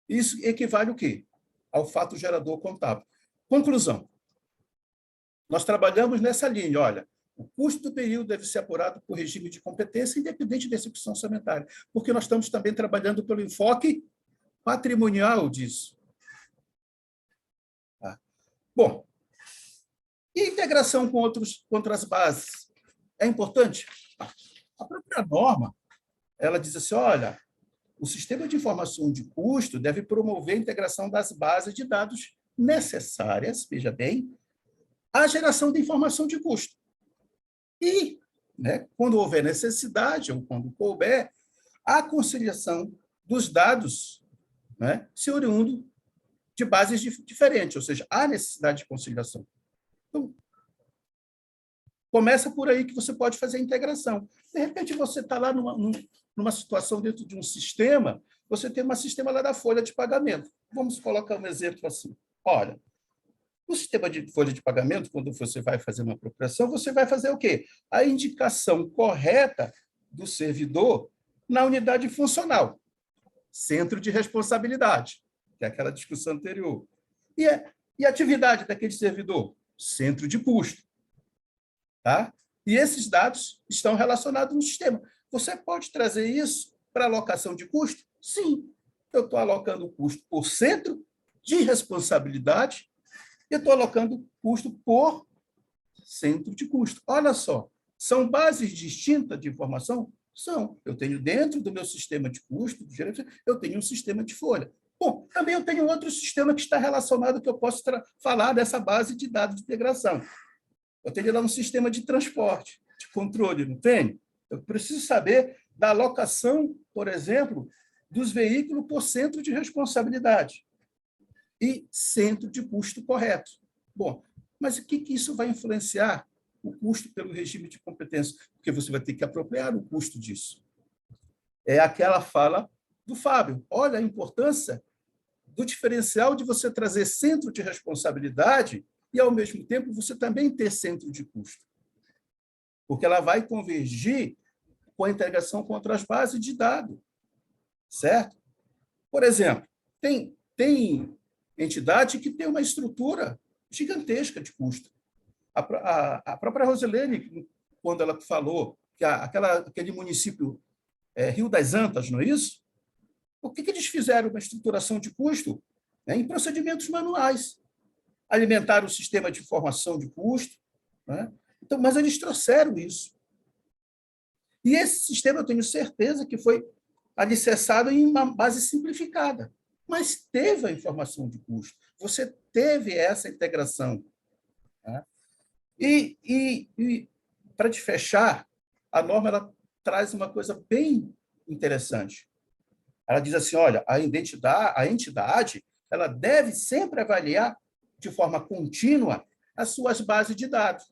D: Isso equivale o quê? Ao fato gerador contábil. Conclusão. Nós trabalhamos nessa linha, olha, o custo do período deve ser apurado por regime de competência, independente da execução orçamentária, porque nós estamos também trabalhando pelo enfoque patrimonial disso. Tá? Bom, e integração com outras bases? É importante? A própria norma, ela diz assim, olha, o sistema de informação de custo deve promover a integração das bases de dados necessárias, veja bem, à geração de informação de custo. E, né, quando houver necessidade, ou quando couber, a conciliação dos dados, né, se oriundo de bases diferentes, ou seja, há necessidade de conciliação. Então, começa por aí que você pode fazer a integração. De repente, você está lá numa situação dentro de um sistema, você tem um sistema lá da folha de pagamento. Vamos colocar um exemplo assim. Olha, no sistema de folha de pagamento, quando você vai fazer uma apropriação, você vai fazer o quê? A indicação correta do servidor na unidade funcional, centro de responsabilidade, que é aquela discussão anterior. E a atividade daquele servidor? Centro de custo. Tá? E esses dados estão relacionados no sistema. Você pode trazer isso para alocação de custo? Sim. Eu estou alocando o custo por centro de responsabilidade e estou alocando custo por centro de custo. Olha só, são bases distintas de informação? São. Eu tenho dentro do meu sistema de custo, eu tenho um sistema de folha. Bom, também eu tenho outro sistema que está relacionado, que eu posso falar dessa base de dados de integração. Eu tenho lá um sistema de transporte, de controle, não tenho? Eu preciso saber da alocação, por exemplo, dos veículos por centro de responsabilidade e centro de custo correto. Bom, mas o que isso vai influenciar o custo pelo regime de competência? Porque você vai ter que apropriar o custo disso. É aquela fala do Fábio. Olha a importância do diferencial de você trazer centro de responsabilidade e, ao mesmo tempo, você também ter centro de custo. Porque ela vai convergir com a integração com outras bases de dados. Certo? Por exemplo, tem entidade que tem uma estrutura gigantesca de custo. A própria Rosilene, quando ela falou que aquele município Rio das Antas, não é isso? Por que eles fizeram uma estruturação de custo em procedimentos manuais? Alimentaram o sistema de informação de custo, né? Então, mas eles trouxeram isso. E esse sistema, eu tenho certeza que foi alicerçado em uma base simplificada, mas teve a informação de custo, você teve essa integração. Né? E para te fechar, a norma ela traz uma coisa bem interessante. Ela diz assim, olha, a entidade ela deve sempre avaliar de forma contínua as suas bases de dados.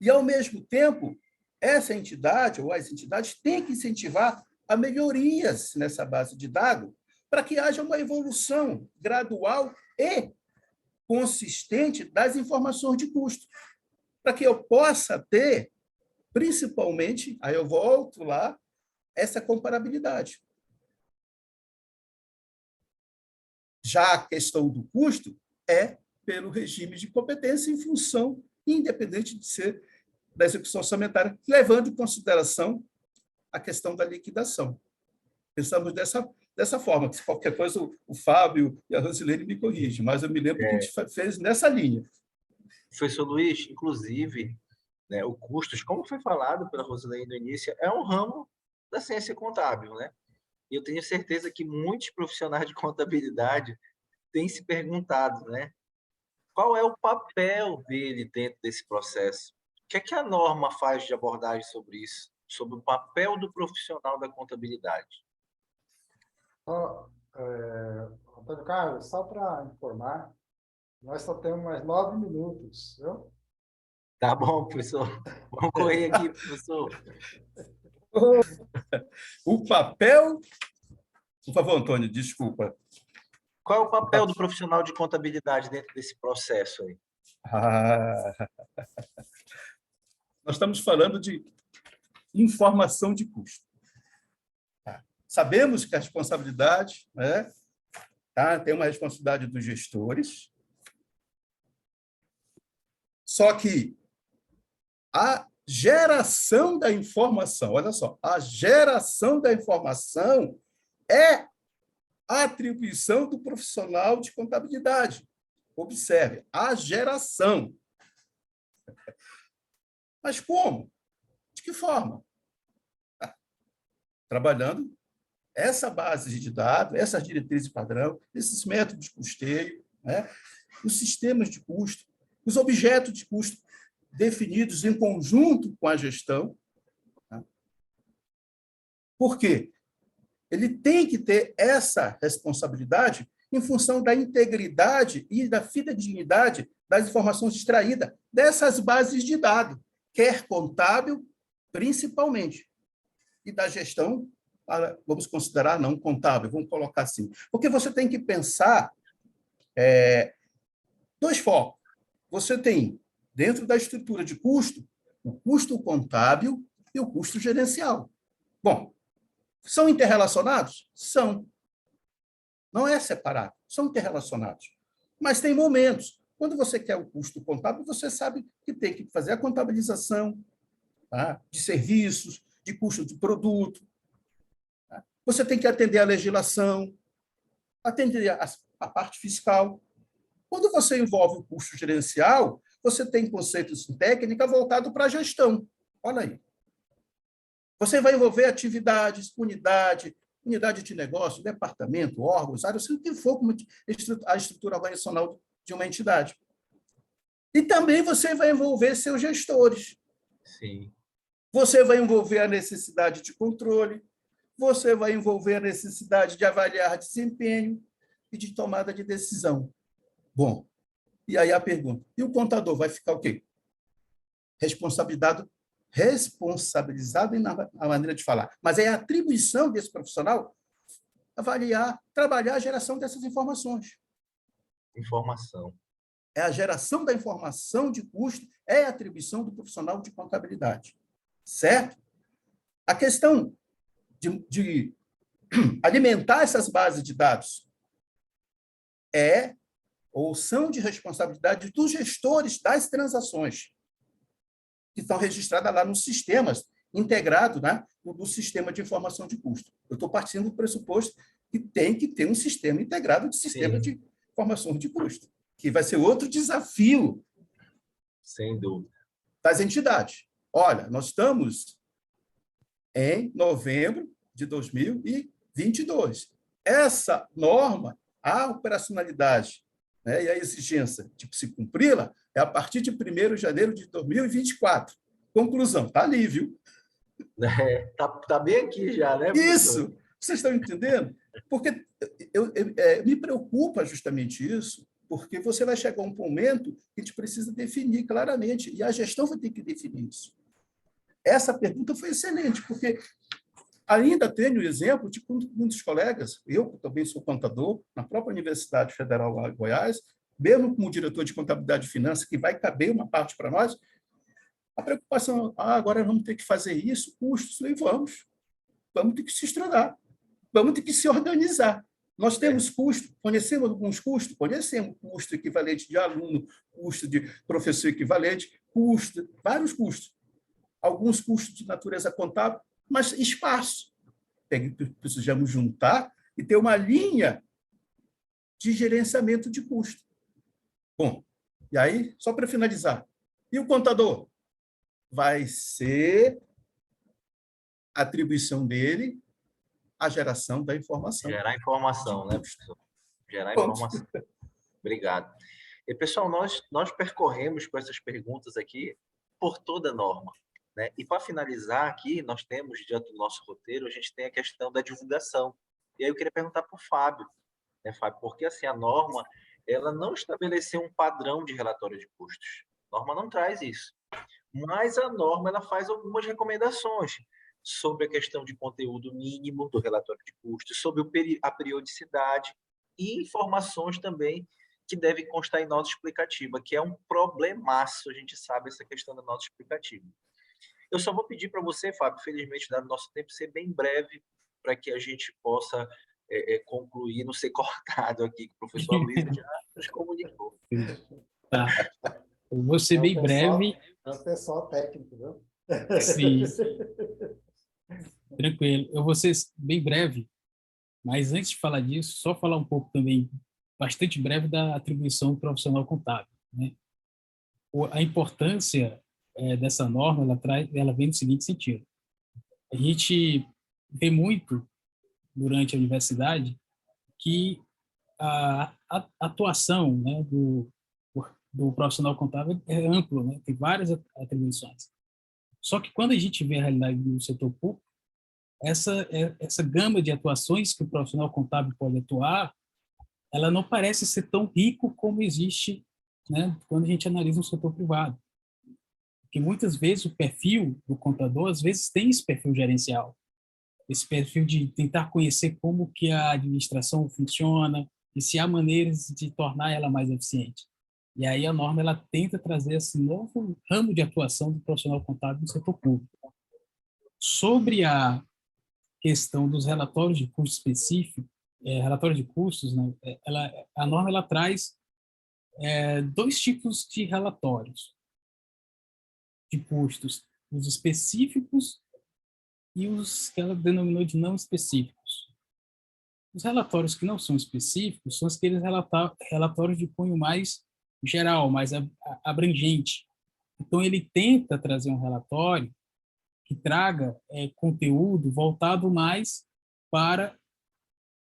D: E, ao mesmo tempo, essa entidade ou as entidades têm que incentivar a melhorias nessa base de dados para que haja uma evolução gradual e consistente das informações de custo, para que eu possa ter, principalmente, aí eu volto lá, essa comparabilidade. Já a questão do custo é pelo regime de competência em função, independente de ser da execução orçamentária, levando em consideração a questão da liquidação. Pensamos dessa forma, que se qualquer coisa o Fábio e a Rosilene me corrigem, mas eu me lembro que a gente fez nessa linha.
B: Professor Luiz, inclusive, né, o custos, como foi falado pela Rosilene no início, é um ramo da ciência contábil, né? E eu tenho certeza que muitos profissionais de contabilidade têm se perguntado, né? Qual é o papel dele dentro desse processo? O que é que a norma faz de abordagem sobre isso? Sobre o papel do profissional da contabilidade?
A: Antônio Carlos, só para informar, nós só temos mais 9 minutos, viu?
B: Tá bom, professor. Vamos correr aqui, professor.
D: O papel... Por favor, Antônio, desculpa.
B: Qual é o papel do profissional de contabilidade dentro desse processo aí?
D: Nós estamos falando de informação de custo. Sabemos que a responsabilidade, né, tem uma responsabilidade dos gestores, só que a geração da informação, olha só, a geração da informação é a atribuição do profissional de contabilidade. Observe, a geração. Mas como? De que forma? Trabalhando essa base de dados, essas diretrizes padrão, esses métodos de custeio, né? Os sistemas de custo, os objetos de custo definidos em conjunto com a gestão. Tá? Por quê? Ele tem que ter essa responsabilidade em função da integridade e da fidedignidade das informações extraídas dessas bases de dados, quer contábil, principalmente, e da gestão, vamos considerar não contábil, vamos colocar assim. Porque você tem que pensar dois focos. Você tem, dentro da estrutura de custo, o custo contábil e o custo gerencial. Bom, são interrelacionados? São. Não é separado, são interrelacionados. Mas tem momentos. Quando você quer o custo contábil, você sabe que tem que fazer a contabilização, tá? De serviços, de custo de produto. Tá? Você tem que atender a legislação, atender a parte fiscal. Quando você envolve o custo gerencial, você tem conceitos de técnica voltado para a gestão. Olha aí. Você vai envolver atividades, unidade de negócio, departamento, órgãos, áreas, o que for como a estrutura organizacional de uma entidade. E também você vai envolver seus gestores.
B: Sim.
D: Você vai envolver a necessidade de controle, você vai envolver a necessidade de avaliar desempenho e de tomada de decisão. Bom, e aí a pergunta, e o contador vai ficar o quê? Responsabilizado na maneira de falar, mas é a atribuição desse profissional avaliar, trabalhar a geração dessas informações.
B: Informação.
D: É a geração da informação de custo, é a atribuição do profissional de contabilidade. Certo? A questão de alimentar essas bases de dados ou são de responsabilidade dos gestores das transações, que estão registradas lá nos sistemas integrados, né, do sistema de informação de custo. Eu estou partindo do pressuposto que tem que ter um sistema integrado de sistema
B: Sim.
D: de informação de custo, que vai ser outro desafio.
B: Sem dúvida.
D: Das entidades. Olha, nós estamos em novembro de 2022. Essa norma, a operacionalidade, né, e a exigência de se cumpri-la é a partir de 1º de janeiro de 2024. Conclusão, está ali, viu?
B: Tá bem aqui já, né, professor?
D: Isso! Vocês estão entendendo? Porque me preocupa justamente isso, porque você vai chegar a um momento que a gente precisa definir claramente, e a gestão vai ter que definir isso. Essa pergunta foi excelente, porque ainda tenho o exemplo de muitos colegas, eu também sou contador, na própria Universidade Federal de Goiás, mesmo como diretor de contabilidade e finanças, que vai caber uma parte para nós, a preocupação, agora vamos ter que fazer isso, custos, e vamos ter que se estudar, vamos ter que se organizar. Nós temos custo, conhecemos alguns custos? Conhecemos custo equivalente de aluno, custo de professor equivalente, vários custos. Alguns custos de natureza contábil, mas espaço. Precisamos juntar e ter uma linha de gerenciamento de custo. Bom, e aí, só para finalizar, e o contador? Vai ser a atribuição dele a geração da informação.
B: Gerar informação, né, professor? Gerar
D: Pronto.
B: informação. Obrigado. E, pessoal, nós percorremos com essas perguntas aqui por toda a norma, né? E, para finalizar aqui, nós temos, diante do nosso roteiro, a gente tem a questão da divulgação. E aí eu queria perguntar para o Fábio, né, Fábio, porque assim, a norma ela não estabeleceu um padrão de relatório de custos. A norma não traz isso. Mas a norma ela faz algumas recomendações sobre a questão de conteúdo mínimo do relatório de custos, sobre a periodicidade e informações também que devem constar em nota explicativa, que é um problemaço, a gente sabe, essa questão da nota explicativa. Eu só vou pedir para você, Fábio, felizmente, dado o nosso tempo, ser bem breve, para que a gente possa concluir, não ser cortado aqui, que o professor Aloysio já nos comunicou.
E: Tá. Eu vou ser bem breve.
A: É o pessoal técnico, viu?
E: Sim, tranquilo. Eu vou ser bem breve, mas antes de falar disso, só falar um pouco também, bastante breve, da atribuição profissional contábil, né? A importância dessa norma, ela vem no seguinte sentido. A gente vê muito, durante a universidade, que a atuação, né, do profissional contábil é amplo, né? Tem várias atribuições. Só que quando a gente vê a realidade do setor público, essa gama de atuações que o profissional contábil pode atuar, ela não parece ser tão rico como existe, né, quando a gente analisa o setor privado. Porque muitas vezes o perfil do contador, às vezes, tem esse perfil gerencial, esse perfil de tentar conhecer como que a administração funciona e se há maneiras de tornar ela mais eficiente. E aí a norma ela tenta trazer esse novo ramo de atuação do profissional contábil no setor público. Sobre a questão dos relatórios de custo específico, relatório de custos, né, a norma ela traz dois tipos de relatórios de custos, os específicos e os que ela denominou de não específicos. Os relatórios que não são específicos são aqueles relatórios de cunho mais geral, mais abrangente. Então, ele tenta trazer um relatório que traga conteúdo voltado mais para,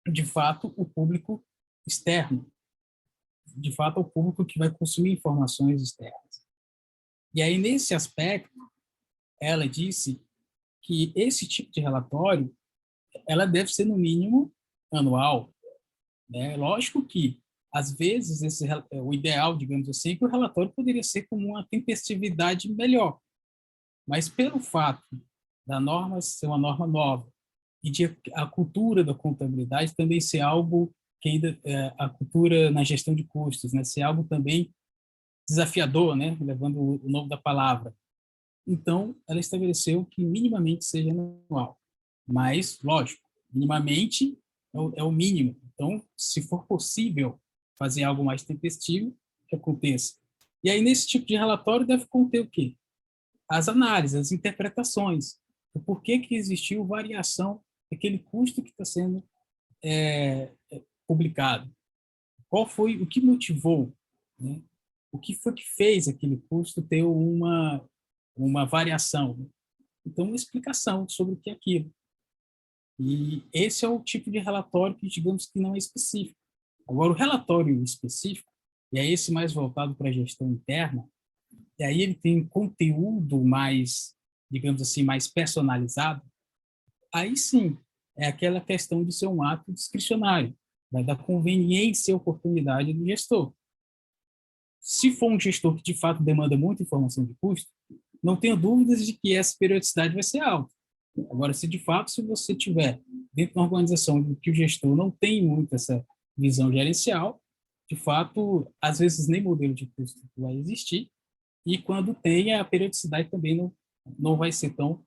E: de fato, o público externo, de fato, o público que vai consumir informações externas. E aí, nesse aspecto, ela disse que esse tipo de relatório ela deve ser, no mínimo, anual, né? Lógico que, às vezes, o ideal, digamos assim, é que o relatório poderia ser com uma tempestividade melhor, mas pelo fato da norma ser uma norma nova e de a cultura da contabilidade também ser algo que ainda a cultura na gestão de custos, né, ser algo também desafiador, né, levando o nome da palavra. Então, ela estabeleceu que minimamente seja anual, mas, lógico, minimamente é o mínimo. Então, se for possível fazer algo mais tempestivo, que aconteça. E aí, nesse tipo de relatório, deve conter o quê? As análises, as interpretações, o porquê que existiu variação daquele custo que está sendo publicado. Qual foi o que motivou, né? O que foi que fez aquele custo ter uma variação? Então, uma explicação sobre o que é aquilo. E esse é o tipo de relatório que, digamos que não é específico. Agora, o relatório específico, e é esse mais voltado para a gestão interna, e aí ele tem conteúdo mais, digamos assim, mais personalizado, aí sim, é aquela questão de ser um ato discricionário, vai dar conveniência e oportunidade do gestor. Se for um gestor que, de fato, demanda muita informação de custo, não tenho dúvidas de que essa periodicidade vai ser alta. Agora, se de fato, se você tiver dentro de uma organização em que o gestor não tem muito essa visão gerencial, de fato, às vezes nem modelo de custo vai existir, e quando tem, a periodicidade também não vai ser tão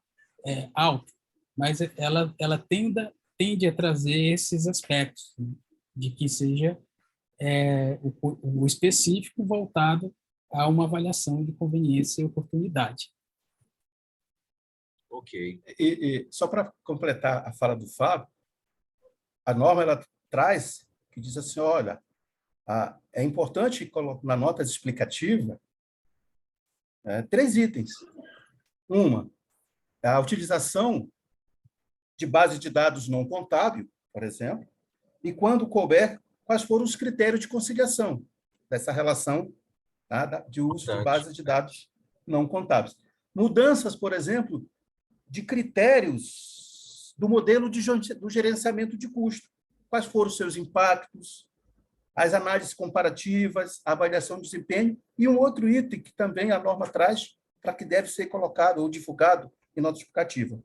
E: alta. Mas ela tende a trazer esses aspectos, né, de que seja o específico voltado a uma avaliação de conveniência e oportunidade.
B: Ok.
D: E só para completar a fala do Fábio, a norma ela traz que diz assim, olha, é importante na nota explicativa 3 itens. Uma, a utilização de base de dados não contábil, por exemplo, e quando couber, quais foram os critérios de conciliação dessa relação, tá, de uso de base de dados não contábeis. Mudanças, por exemplo, de critérios do modelo do gerenciamento de custo. Quais foram os seus impactos, as análises comparativas, a avaliação de desempenho, e um outro item que também a norma traz para que deve ser colocado ou divulgado em nota explicativa.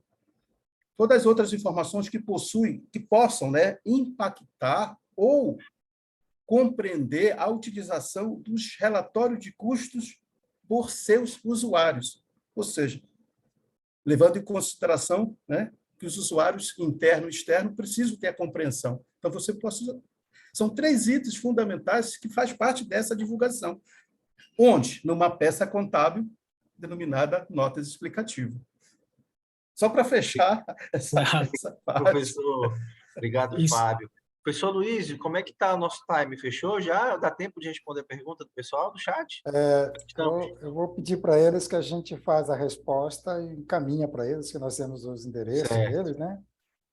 D: Todas as outras informações que possam, né, impactar ou compreender a utilização dos relatórios de custos por seus usuários, ou seja, levando em consideração, né, que os usuários interno e externo precisam ter a compreensão. Então, você pode... São 3 itens fundamentais que fazem parte dessa divulgação. Onde? Numa peça contábil denominada notas explicativas. Só para fechar essa parte.
B: Professor, obrigado,
E: Isso.
B: Fábio. Professor Luiz, como é que está o nosso time? Fechou já? Dá tempo de responder a pergunta do pessoal do chat? Estamos.
A: Eu vou pedir para eles que a gente faz a resposta e encaminha para eles, que nós temos os endereços
B: Certo.
A: deles, né?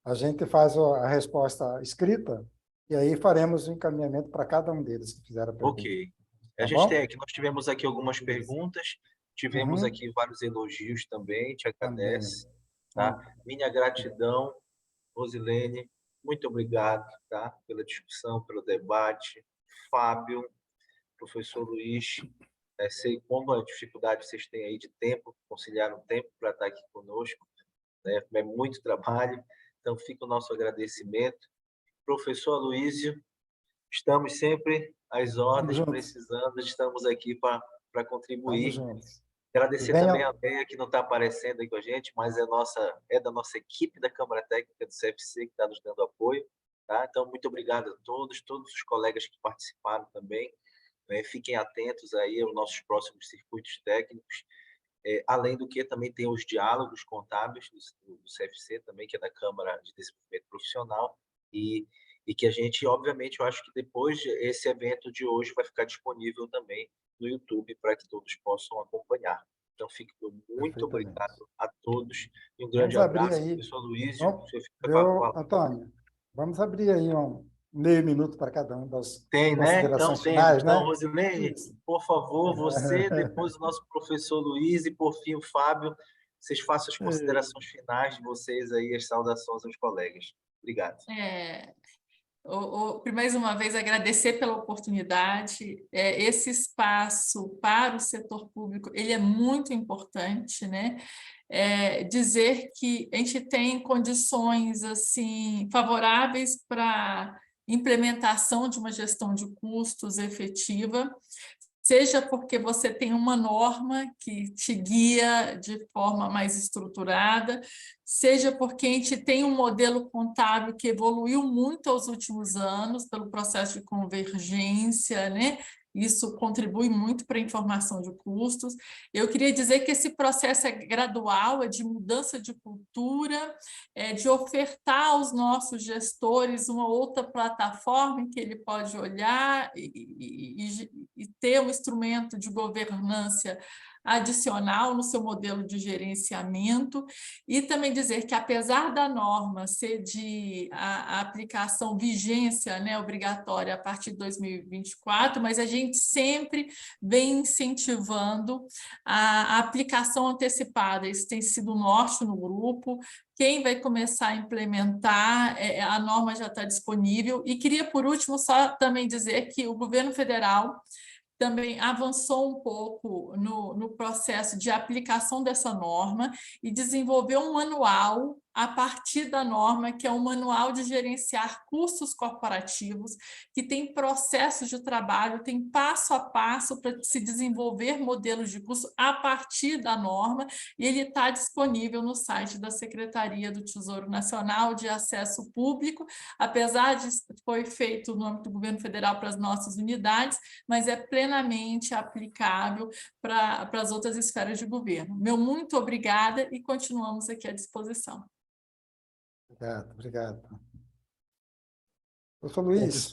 A: A gente faz a resposta escrita e aí faremos o encaminhamento para cada um deles que fizeram a pergunta.
B: Ok.
A: Tá
B: A gente
A: bom?
B: tem aqui, nós tivemos aqui algumas
A: Isso.
B: perguntas, tivemos
A: Uhum.
B: aqui vários elogios também, te
A: Também.
B: agradece, tá? Minha gratidão, Rosilene, muito obrigado, tá? Pela discussão, pelo debate. Fábio, professor Luiz, sei como a dificuldade vocês têm aí de tempo, conciliar um tempo para estar aqui conosco, né? É muito trabalho, então fica o nosso agradecimento. Professor Aloísio, estamos sempre às ordens,
A: juntos.
B: precisando, estamos aqui para
A: Estamos
B: contribuir.
A: juntos.
B: Agradecer
A: Venha-
B: também a Bea, que não está aparecendo aí com a gente, mas é da nossa equipe da Câmara Técnica do CFC, que está nos dando apoio. Tá? Então, muito obrigado a todos os colegas que participaram também. Fiquem atentos aí aos nossos próximos circuitos técnicos. Além do que, também tem os diálogos contábeis do CFC, também, que é da Câmara de Desenvolvimento Profissional, e que a gente, obviamente, eu acho que depois esse evento de hoje vai ficar disponível também no YouTube para que todos possam acompanhar. Então, fico muito obrigado a todos e um grande
A: Vamos abrir
B: abraço,
A: aí.
B: professor Luiz.
A: Vamos,
B: Você fica com a
A: viu,
B: palavra.
A: Antônio? Vamos abrir aí meio minuto para cada um das
B: Tem, né? Então,
A: considerações finais,
B: então,
A: né?
B: Rosilene,
A: Isso.
B: por favor, você, depois o nosso professor Luiz e, por fim, o Fábio, vocês façam as considerações finais de vocês aí, as saudações aos colegas. Obrigado.
C: Mais uma vez, agradecer pela oportunidade. Esse espaço para o setor público, ele é muito importante, né? Dizer que a gente tem condições assim favoráveis para implementação de uma gestão de custos efetiva, seja porque você tem uma norma que te guia de forma mais estruturada, seja porque a gente tem um modelo contábil que evoluiu muito aos últimos anos pelo processo de convergência, né? Isso contribui muito para a informação de custos. Eu queria dizer que esse processo é gradual, é de mudança de cultura, é de ofertar aos nossos gestores uma outra plataforma em que ele pode olhar e ter um instrumento de governança adicional no seu modelo de gerenciamento, e também dizer que, apesar da norma ser de a aplicação, vigência, né, obrigatória a partir de 2024, mas a gente sempre vem incentivando a aplicação antecipada. Isso tem sido o norte no grupo. Quem vai começar a implementar, a norma já está disponível. E queria, por último, só também dizer que o governo federal também avançou um pouco no processo de aplicação dessa norma e desenvolveu um manual a partir da norma, que é um manual de gerenciar custos corporativos, que tem processos de trabalho, tem passo a passo para se desenvolver modelos de custo a partir da norma, e ele está disponível no site da Secretaria do Tesouro Nacional de Acesso Público, apesar de foi feito no âmbito do governo federal para as nossas unidades, mas é plenamente aplicável para as outras esferas de governo. Meu muito obrigada e continuamos aqui à disposição.
A: Obrigado. Professor
D: Bom,
A: Luiz.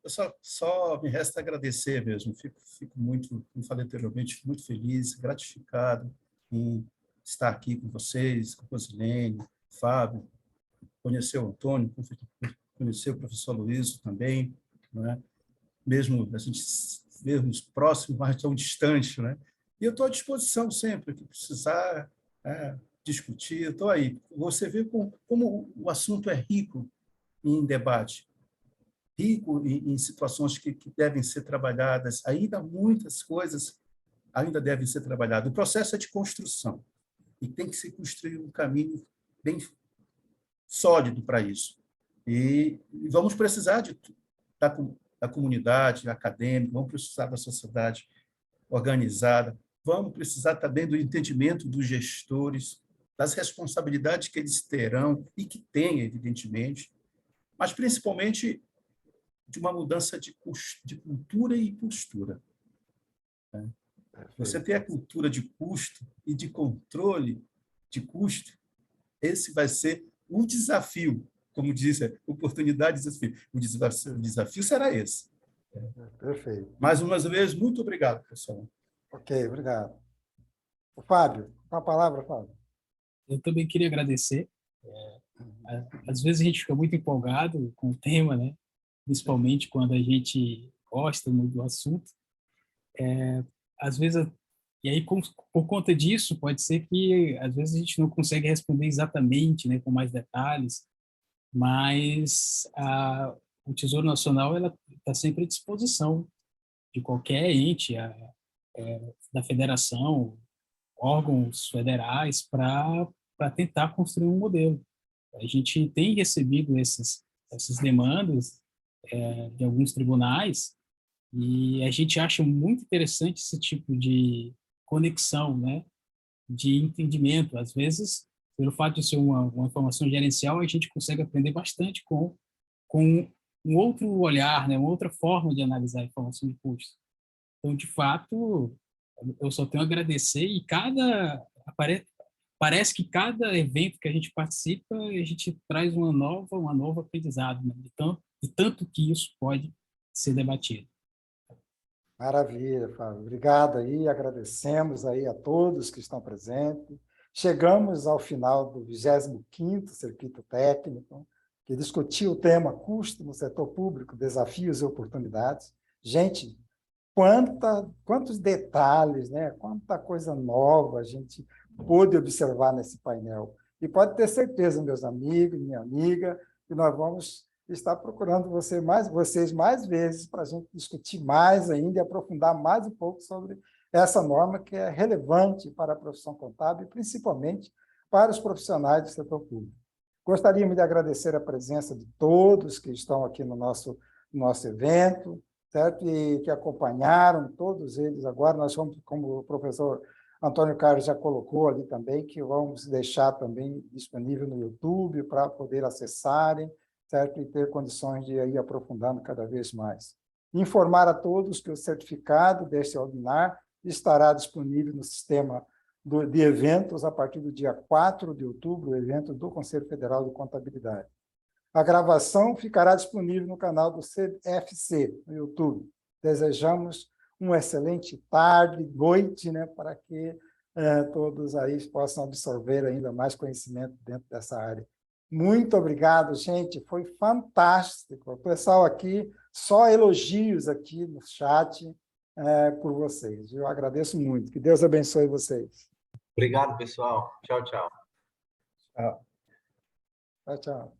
D: pessoal, só me resta agradecer mesmo. Fico muito, como falei anteriormente, muito feliz, gratificado em estar aqui com vocês, com a Rosilene, Fábio, conhecer o Antônio, conhecer o professor Luiz também, né? Mesmo a gente mesmo próximo, mas tão distante, né? E eu estou à disposição sempre que precisar discutir, estou aí. Você vê como o assunto é rico em debate, rico em situações que devem ser trabalhadas, ainda muitas coisas ainda devem ser trabalhadas. O processo é de construção e tem que se construir um caminho bem sólido para isso. E vamos precisar de estar da comunidade acadêmica, vamos precisar da sociedade organizada, vamos precisar também do entendimento dos gestores, das responsabilidades que eles terão e que têm, evidentemente, mas principalmente de uma mudança de cultura e postura. Você tem a cultura de custo e de controle de custo, esse vai ser um desafio, como disse, oportunidade e desafio. O desafio será esse.
A: Perfeito.
D: Mais uma vez, muito obrigado, pessoal.
A: Ok, obrigado. O Fábio, com a palavra, Fábio.
E: Eu também queria agradecer. Às vezes a gente fica muito empolgado com o tema, né? Principalmente quando a gente gosta muito do assunto. Às vezes, e aí por conta disso, pode ser que às vezes a gente não consegue responder exatamente, né, com mais detalhes, mas o Tesouro Nacional ela está sempre à disposição de qualquer ente, da federação, órgãos federais, para tentar construir um modelo. A gente tem recebido essas demandas de alguns tribunais e a gente acha muito interessante esse tipo de conexão, né, de entendimento. Às vezes, pelo fato de ser uma informação gerencial, a gente consegue aprender bastante com um outro olhar, né, uma outra forma de analisar a informação de custo. Então, de fato, eu só tenho a agradecer e parece que cada evento que a gente participa, a gente traz uma nova aprendizado, né, de tanto que isso pode ser debatido.
A: Maravilha, Fábio. Obrigado aí, agradecemos aí a todos que estão presentes. Chegamos ao final do 25º Circuito Técnico, que discutiu o tema custo no setor público, desafios e oportunidades. Gente, quantos detalhes, né? Quanta coisa nova a gente pôde observar nesse painel. E pode ter certeza, meus amigos, minha amiga, que nós vamos estar procurando vocês mais vezes para a gente discutir mais ainda e aprofundar mais um pouco sobre essa norma que é relevante para a profissão contábil e principalmente para os profissionais do setor público. Gostaríamos de agradecer a presença de todos que estão aqui no nosso evento, certo? E que acompanharam, todos eles agora. Nós vamos, como o professor Antônio Carlos já colocou ali também, que vamos deixar também disponível no YouTube para poder acessarem, certo? E ter condições de ir aprofundando cada vez mais. Informar a todos que o certificado deste webinar estará disponível no sistema de eventos a partir do dia 4 de outubro, o evento do Conselho Federal de Contabilidade. A gravação ficará disponível no canal do CFC, no YouTube. Desejamos uma excelente tarde, noite, né, para que todos aí possam absorver ainda mais conhecimento dentro dessa área. Muito obrigado, gente, foi fantástico. O pessoal aqui, só elogios aqui no chat por vocês. Eu agradeço muito. Que Deus abençoe vocês.
B: Obrigado, pessoal. Tchau, tchau.
A: Tchau, tchau.